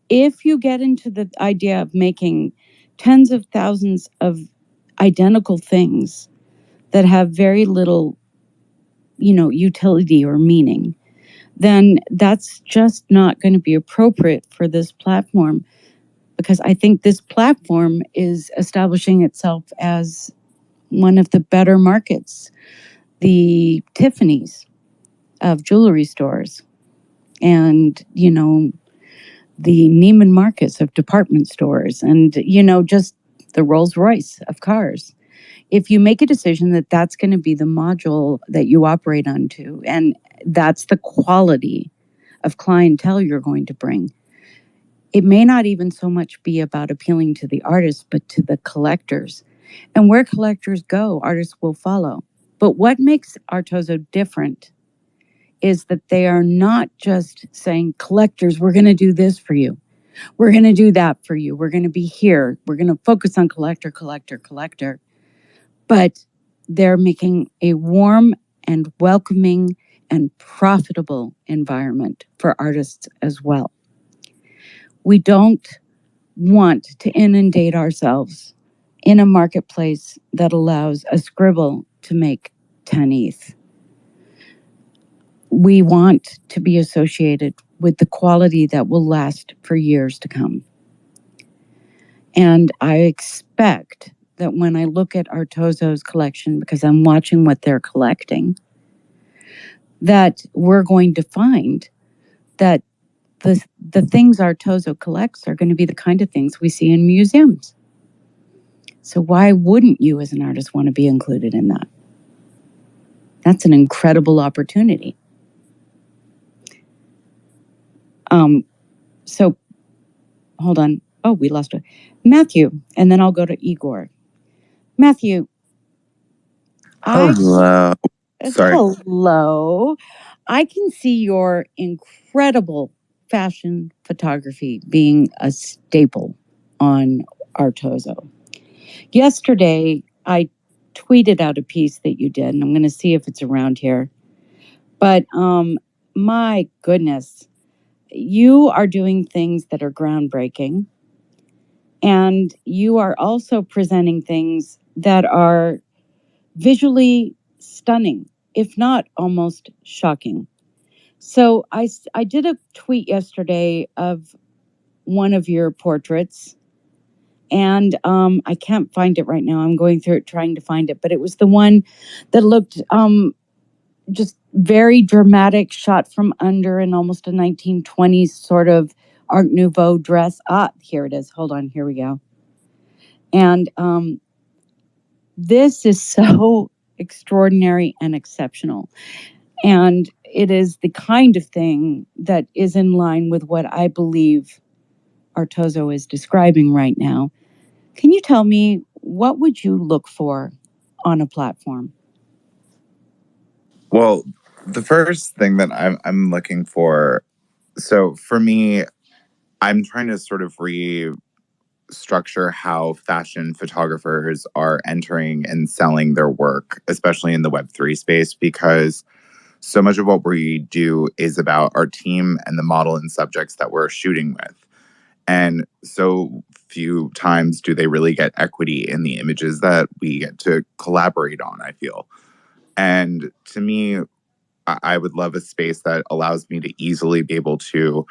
if you get into the idea of making tens of thousands of identical things that have very little, utility or meaning, then that's just not going to be appropriate for this platform because I think this platform is establishing itself as one of the better markets, the Tiffany's of jewelry stores and, the Neiman Marcus of department stores and, just the Rolls Royce of cars. If you make a decision that that's going to be the module that you operate onto, and that's the quality of clientele you're going to bring, it may not even so much be about appealing to the artists, but to the collectors. And where collectors go, artists will follow. But what makes Artozo different is that they are not just saying, collectors, we're going to do this for you. We're going to do that for you. We're going to be here. We're going to focus on collector. But they're making a warm and welcoming and profitable environment for artists as well. We don't want to inundate ourselves in a marketplace that allows a scribble to make 10 ETH. We want to be associated with the quality that will last for years to come. And I expect that when I look at Artozo's collection, because I'm watching what they're collecting, that we're going to find that the things Artozo collects are going to be the kind of things we see in museums. So why wouldn't you as an artist want to be included in that? That's an incredible opportunity. So hold on. Oh, we lost it. Matthew, and then I'll go to Igor. Matthew. Hello. Sorry. Hello. I can see your incredible fashion photography being a staple on Artozo. Yesterday, I tweeted out a piece that you did, and I'm going to see if it's around here. But my goodness, you are doing things that are groundbreaking. And you are also presenting things that are visually stunning, if not almost shocking. So I did a tweet yesterday of one of your portraits, and I can't find it right now. I'm going through it trying to find it, but it was the one that looked just very dramatic, shot from under in almost a 1920s sort of Art Nouveau dress. Here it is. Hold on. Here we go. And this is so extraordinary and exceptional. And it is the kind of thing that is in line with what I believe Artozo is describing right now. Can you tell me, what would you look for on a platform? Well, the first thing that I'm looking for, so for me, I'm trying to sort of restructure how fashion photographers are entering and selling their work, especially in the Web3 space, because so much of what we do is about our team and the model and subjects that we're shooting with. And so few times do they really get equity in the images that we get to collaborate on, I feel. And to me, I would love a space that allows me to easily be able to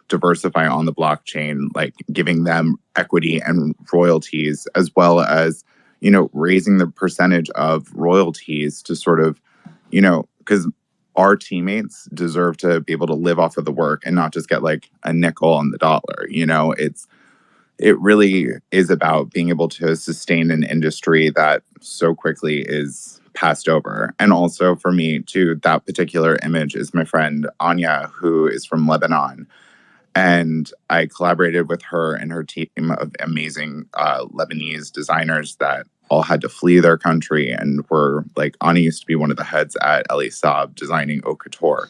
diversify on the blockchain, like giving them equity and royalties, as well as, raising the percentage of royalties to sort of, because our teammates deserve to be able to live off of the work and not just get like a nickel on the dollar. It really is about being able to sustain an industry that so quickly is passed over. And also for me, too, that particular image is my friend Anya, who is from Lebanon. And I collaborated with her and her team of amazing Lebanese designers that all had to flee their country and were like, Anya used to be one of the heads at El Saab designing haute couture.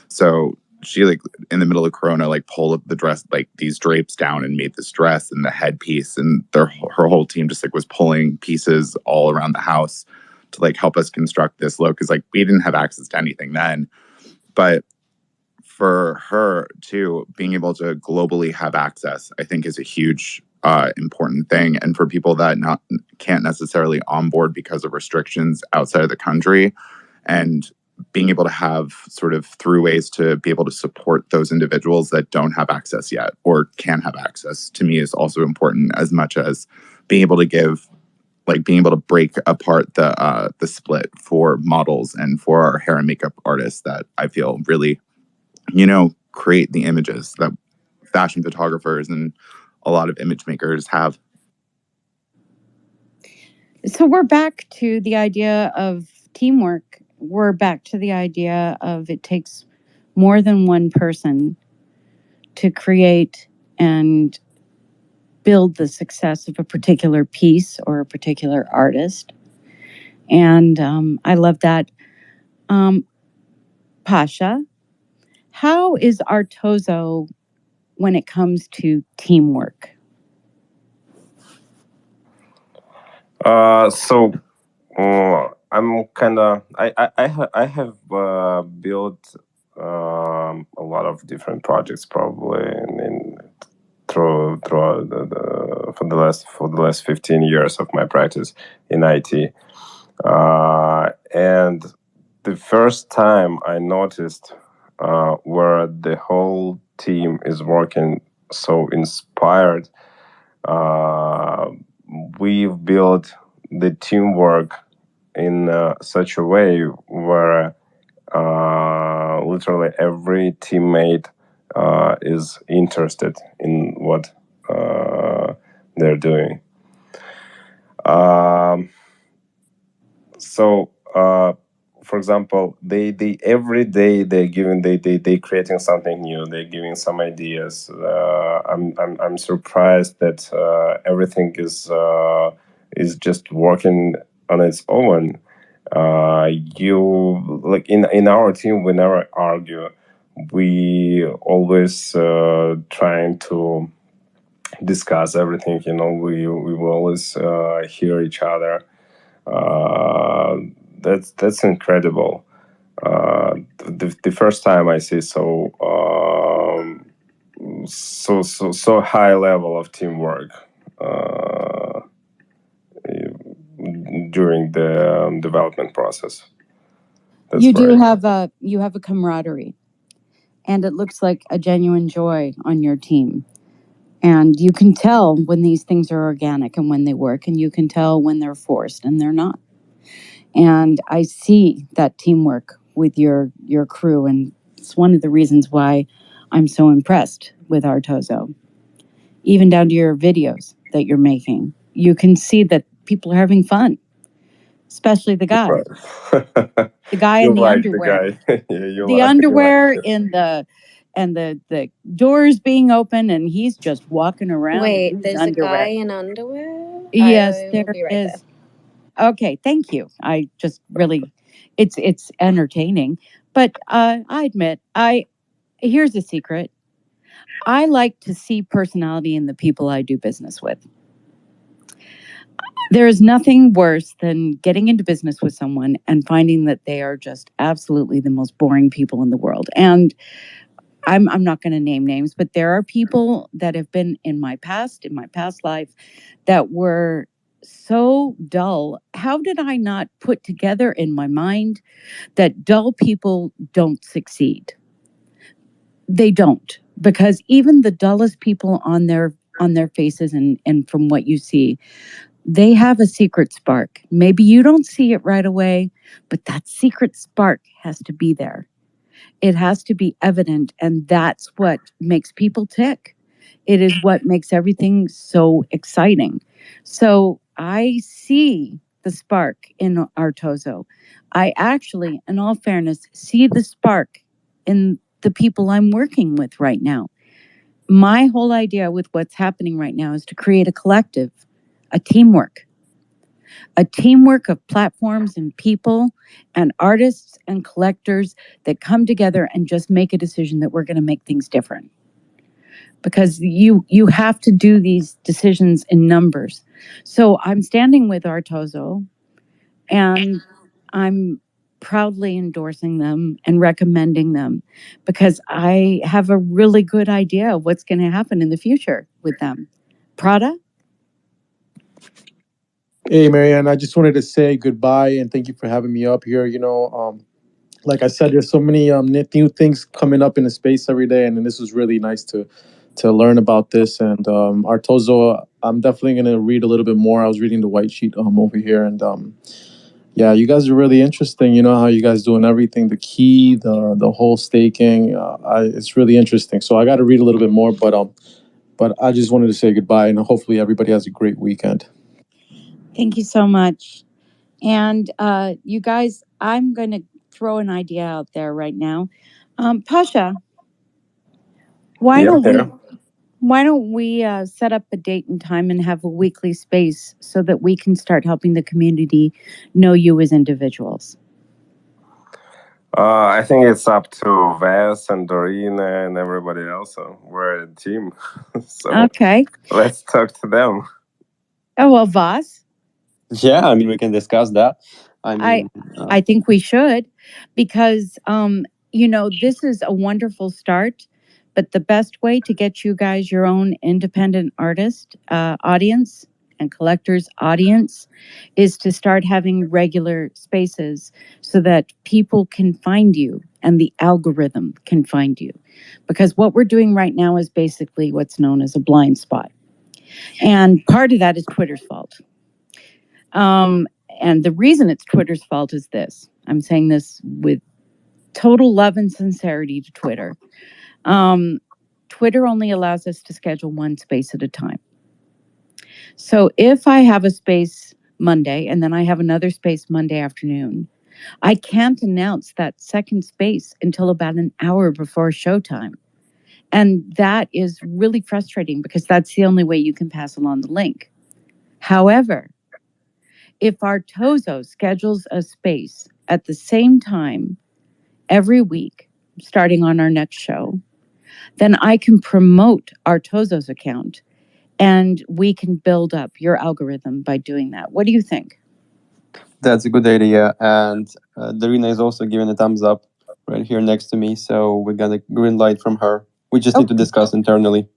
So she, like, in the middle of Corona, like pulled the dress, like these drapes down and made this dress and the headpiece, and her whole team just like was pulling pieces all around the house to like help us construct this look, because like we didn't have access to anything then. But for her too, being able to globally have access, I think, is a huge important thing. And for people that can't necessarily onboard because of restrictions outside of the country, and being able to have sort of throughways to be able to support those individuals that don't have access yet or can have access, to me is also important, as much as being able to being able to break apart the split for models and for our hair and makeup artists that I feel really, create the images that fashion photographers and a lot of image makers have. So we're back to the idea of teamwork. We're back to the idea of it takes more than one person to create and build the success of a particular piece or a particular artist. And I love that. Pasha, how is Artozo when it comes to teamwork? I'm kind of I have built a lot of different projects, probably throughout for the last 15 years of my practice in IT. And the first time I noticed where the whole team is working so inspired, we've built the teamwork in such a way where literally every teammate is interested in what they're doing. For example, they every day they creating something new. They're giving some ideas. I'm surprised that everything is just working on its own. You like in our team, we never argue. We always trying to discuss everything. We will always hear each other. That's incredible. The first time I see so high level of teamwork during the development process. You do have a camaraderie, and it looks like a genuine joy on your team. And you can tell when these things are organic and when they work, and you can tell when they're forced and they're not. And I see that teamwork with your crew, and it's one of the reasons why I'm so impressed with Artozo. Even down to your videos that you're making, you can see that people are having fun. especially the guy. Right. The guy You in the like the underwear. guy. Yeah, The you underwear like in the doors being open, and he's just walking around in Wait, his there's a guy underwear. in underwear? Yes, I will there be right there. is. Okay, thank you. I just really, it's entertaining, but I admit, here's a secret. I like to see personality in the people I do business with. There is nothing worse than getting into business with someone and finding that they are just absolutely the most boring people in the world. And I'm not going to name names, but there are people that have been in my past life, that were so dull. How did I not put together in my mind that dull people don't succeed? They don't, because even the dullest people on their faces, and from what you see, they have a secret spark. Maybe you don't see it right away, but that secret spark has to be there. It has to be evident, and that's what makes people tick. It is what makes everything so exciting. So I see the spark in Artozo. I actually, in all fairness, see the spark in the people I'm working with right now. My whole idea with what's happening right now is to create a collective, a teamwork of platforms and people and artists and collectors that come together and just make a decision that we're going to make things different. Because you have to do these decisions in numbers. So I'm standing with Artozo, and I'm proudly endorsing them and recommending them, because I have a really good idea of what's going to happen in the future with them. Prada? Hey, Marianne, I just wanted to say goodbye and thank you for having me up here. Like I said, there's so many new things coming up in the space every day, and this was really nice to learn about this. And Artozo, I'm definitely going to read a little bit more. I was reading the white sheet over here, and yeah, you guys are really interesting. You know how you guys doing everything, the key, the whole staking. It's really interesting. So I got to read a little bit more, but I just wanted to say goodbye, and hopefully everybody has a great weekend. Thank you so much. And you guys, I'm going to throw an idea out there right now. Pasha, why don't we set up a date and time and have a weekly space so that we can start helping the community know you as individuals? I think it's up to Vas and Dorina and everybody else. So we're a team. So Okay. let's talk to them. Oh, well, Vas? Yeah, I mean, we can discuss that. I think we should, because this is a wonderful start, but the best way to get you guys your own independent artist audience and collectors audience is to start having regular spaces so that people can find you and the algorithm can find you. Because what we're doing right now is basically what's known as a blind spot. And part of that is Twitter's fault. And the reason it's Twitter's fault is this. I'm saying this with total love and sincerity to Twitter. Twitter only allows us to schedule one space at a time. So if I have a space Monday and then I have another space Monday afternoon, I can't announce that second space until about an hour before showtime. And that is really frustrating, because that's the only way you can pass along the link. However, if Artozo schedules a space at the same time every week, starting on our next show, then I can promote Artozo's account, and we can build up your algorithm by doing that. What do you think? That's a good idea. And Darina is also giving a thumbs up right here next to me. So we got a green light from her. We just need to discuss internally.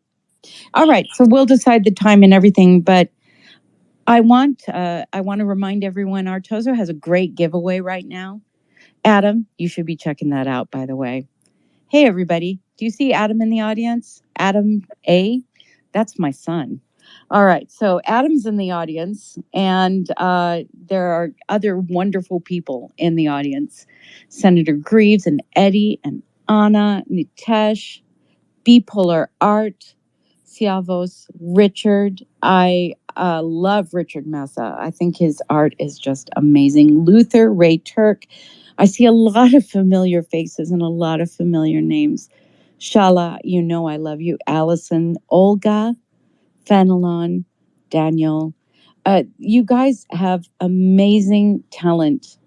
All right. So we'll decide the time and everything. But I want to remind everyone, Artozo has a great giveaway right now. Adam, you should be checking that out, by the way. Hey, everybody. Do you see Adam in the audience? Adam A? That's my son. All right. So Adam's in the audience, and there are other wonderful people in the audience. Senator Greaves and Eddie and Anna, Nitesh, Bipolar Art, Siavos, Richard. I love Richard Massa. I think his art is just amazing. Luther, Ray Turk. I see a lot of familiar faces and a lot of familiar names. Shala, you know I love you. Allison, Olga, Fenelon, Daniel. You guys have amazing talent.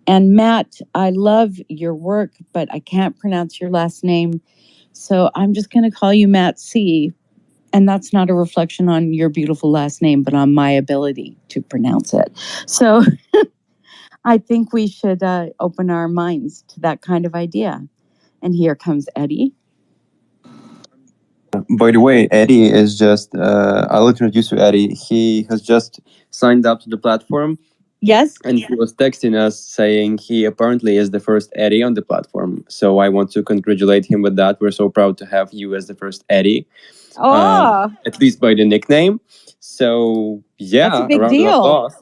And Matt, I love your work, but I can't pronounce your last name. So I'm just going to call you Matt C. And that's not a reflection on your beautiful last name, but on my ability to pronounce it. So I think we should open our minds to that kind of idea. And here comes Eddie. By the way, Eddie is just, I'll introduce you, Eddie. He has just signed up to the platform. Yes. And he was texting us saying he apparently is the first Eddie on the platform. So I want to congratulate him with that. We're so proud to have you as the first Eddie. At least by the nickname. So, yeah, that's a big round of deal. applause.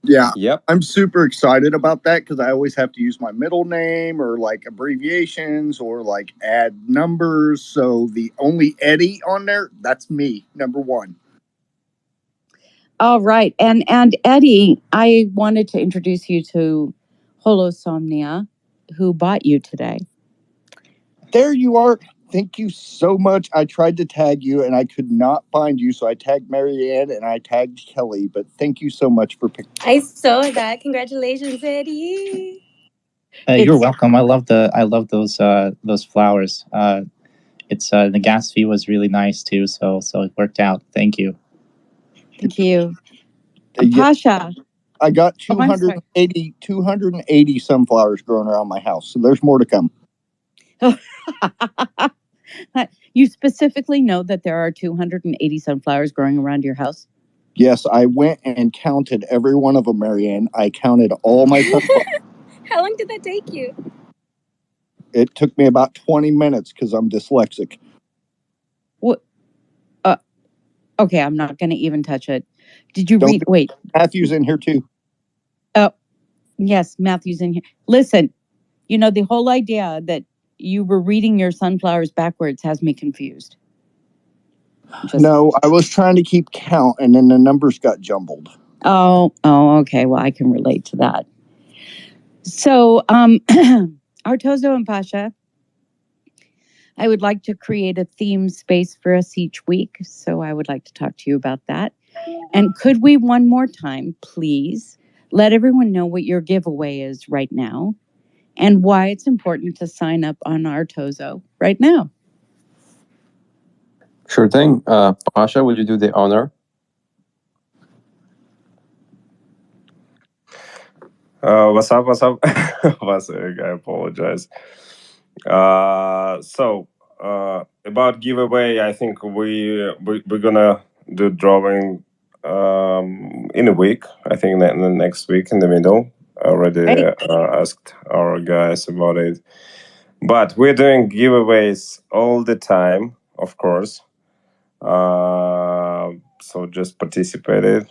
Yeah. Yep. I'm super excited about that because I always have to use my middle name or like abbreviations or like add numbers. So the only Eddie on there, that's me, number one. All right. And Eddie, I wanted to introduce you to Holosomnia, who bought you today. There you are. Thank you so much. I tried to tag you and I could not find you. So I tagged Marianne and I tagged Kelly. But thank you so much for picking. I saw that. Congratulations, Eddie. You're welcome. I love those flowers. It's the gas fee was really nice too, so it worked out. Thank you. Thank you. Pasha. I got 280 sunflowers growing around my house. So there's more to come. You specifically know that there are 280 sunflowers growing around your house? Yes, I went and counted every one of them, Marianne. I counted all my sunflowers. How long did that take you? It took me about 20 minutes because I'm dyslexic. What? Okay, I'm not going to even touch it. Did you read? Wait. Matthew's in here too. Oh, yes, Matthew's in here. Listen, you know, the whole idea that you were reading your sunflowers backwards has me confused. No, I was trying to keep count and then the numbers got jumbled. Oh, okay. Well, I can relate to that. So, Artozo and Pasha, I would like to create a theme space for us each week. So I would like to talk to you about that. And could we one more time, please, let everyone know what your giveaway is right now and why it's important to sign up on Artozo right now? Sure thing. Pasha, would you do the honor? What's up? I apologize. So about giveaway, I think we're gonna do drawing in a week. I think that in the next week in the middle. I already asked our guys about it. But we're doing giveaways all the time, of course. So just participate it.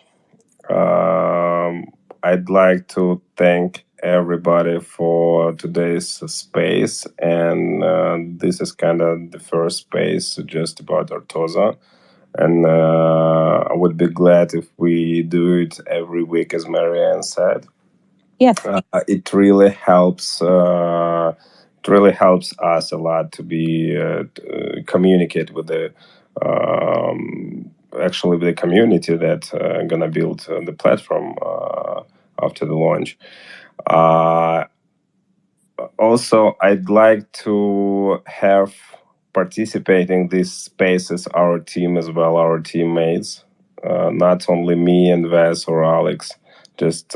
I'd like to thank everybody for today's space, and this is kind of the first space just about Artozo. And I would be glad if we do it every week, as Marianne said. Yes. It really helps. It really helps us a lot to be communicate with the actually with the community that gonna build the platform after the launch. Also, I'd like to have participating these spaces our team as well, our teammates, not only me and Ves or Alex, just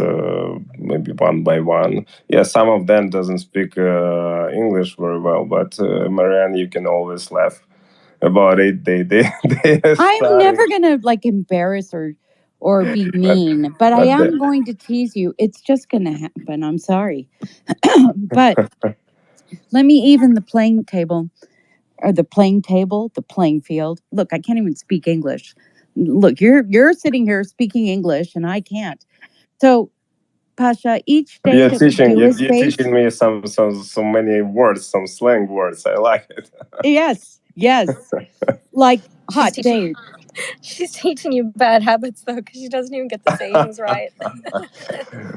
maybe one by one. Yeah, some of them doesn't speak English very well, but Marianne, you can always laugh about it. They I'm never gonna like embarrass or be mean, but I am going to tease you. It's just gonna happen. I'm sorry. But let me even the playing table. Or the playing field. Look, I can't even speak English. Look, you're sitting here speaking English and I can't. So, Pasha, each day you're that we do a space, teaching me some so many words, some slang words. I like it. Yes. Like hot days. She's teaching you bad habits though, because she doesn't even get the sayings right.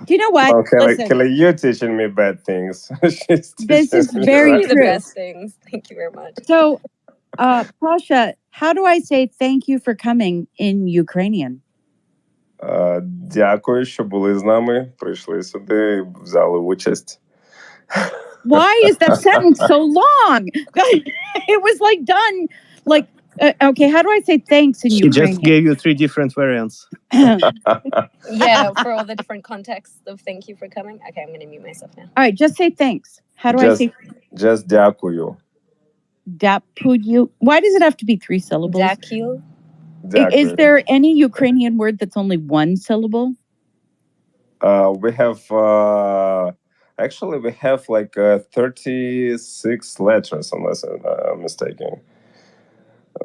Do you know what? Okay, Listen, Kelly, you're teaching me bad things. She's this teaching is me very right Teaching you the true. best things. Thank you very much. So, Pasha, how do I say thank you for coming in Ukrainian? Дякую, що були з нами, прийшли сюди, взяли участь. Why is that sentence so long? It was like done. Like, okay, how do I say thanks in He Ukrainian? just gave you 3 different variants. Yeah, for all the different contexts of thank you for coming. Okay, I'm going to mute myself now. All right, just say thanks. How do I say Just дякую. Dapuyu? Why does it have to be 3 syllables? Daku. Is there any Ukrainian word that's only 1 syllable? We have actually we have like 36 letters, unless I'm mistaken.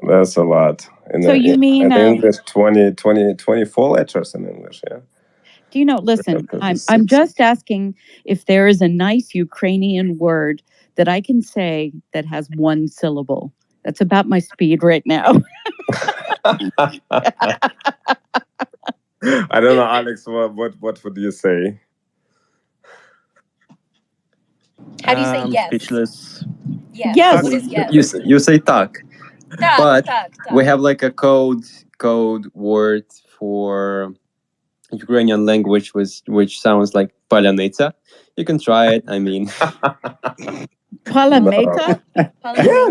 That's a lot. So you mean in English 24 letters in English, yeah. Do you know, listen, I'm just asking if there is a nice Ukrainian word that I can say that has 1 syllable. That's about my speed right now. I don't know, Alex, what would you say? How do you say yes? Speechless. Yes. Yes. What is yes? You say tak. Tak, But tak. we have like a code word for Ukrainian language, which sounds like palyanytsa. You can try it. I mean, Palameta? yeah,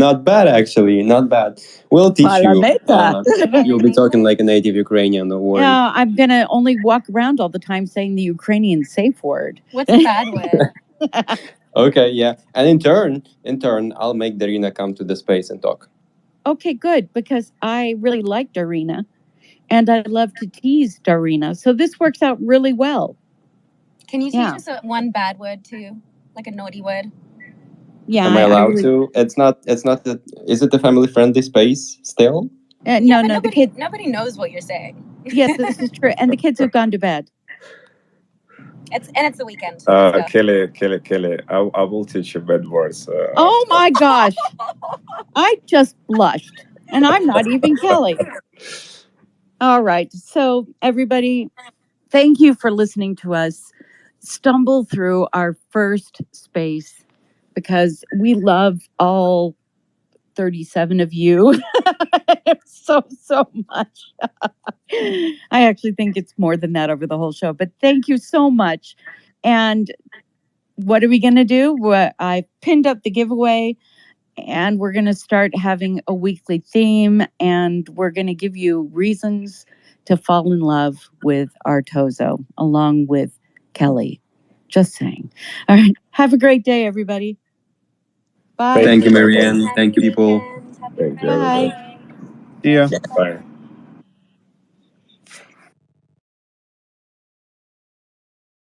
not bad actually, not bad. We'll teach you. You'll be talking like a native Ukrainian. Don't worry. Yeah, I'm going to only walk around all the time saying the Ukrainian safe word. What's a bad word? Okay, yeah. And in turn, I'll make Darina come to the space and talk. Okay, good, because I really like Darina, and I love to tease Darina. So this works out really well. Can you teach us one bad word too? Like a naughty word? Yeah. Am I allowed to? It's not is it a family friendly space still? No, nobody knows what you're saying. Yes, this is true. And the kids have gone to bed. It's the weekend. Kelly, I will teach you bad words. Oh my gosh. I just blushed. And I'm not even Kelly. All right. So everybody, thank you for listening to us stumble through our first space, because we love all 37 of you so much. I actually think it's more than that over the whole show, but thank you so much. And what are we going to do? I pinned up the giveaway, and we're going to start having a weekly theme, and we're going to give you reasons to fall in love with Artozo along with Kelly. Just saying. All right. Have a great day, everybody. Bye. Thank you, Marianne. Thank you, people. Thank you, Bye. everybody. See ya. Bye.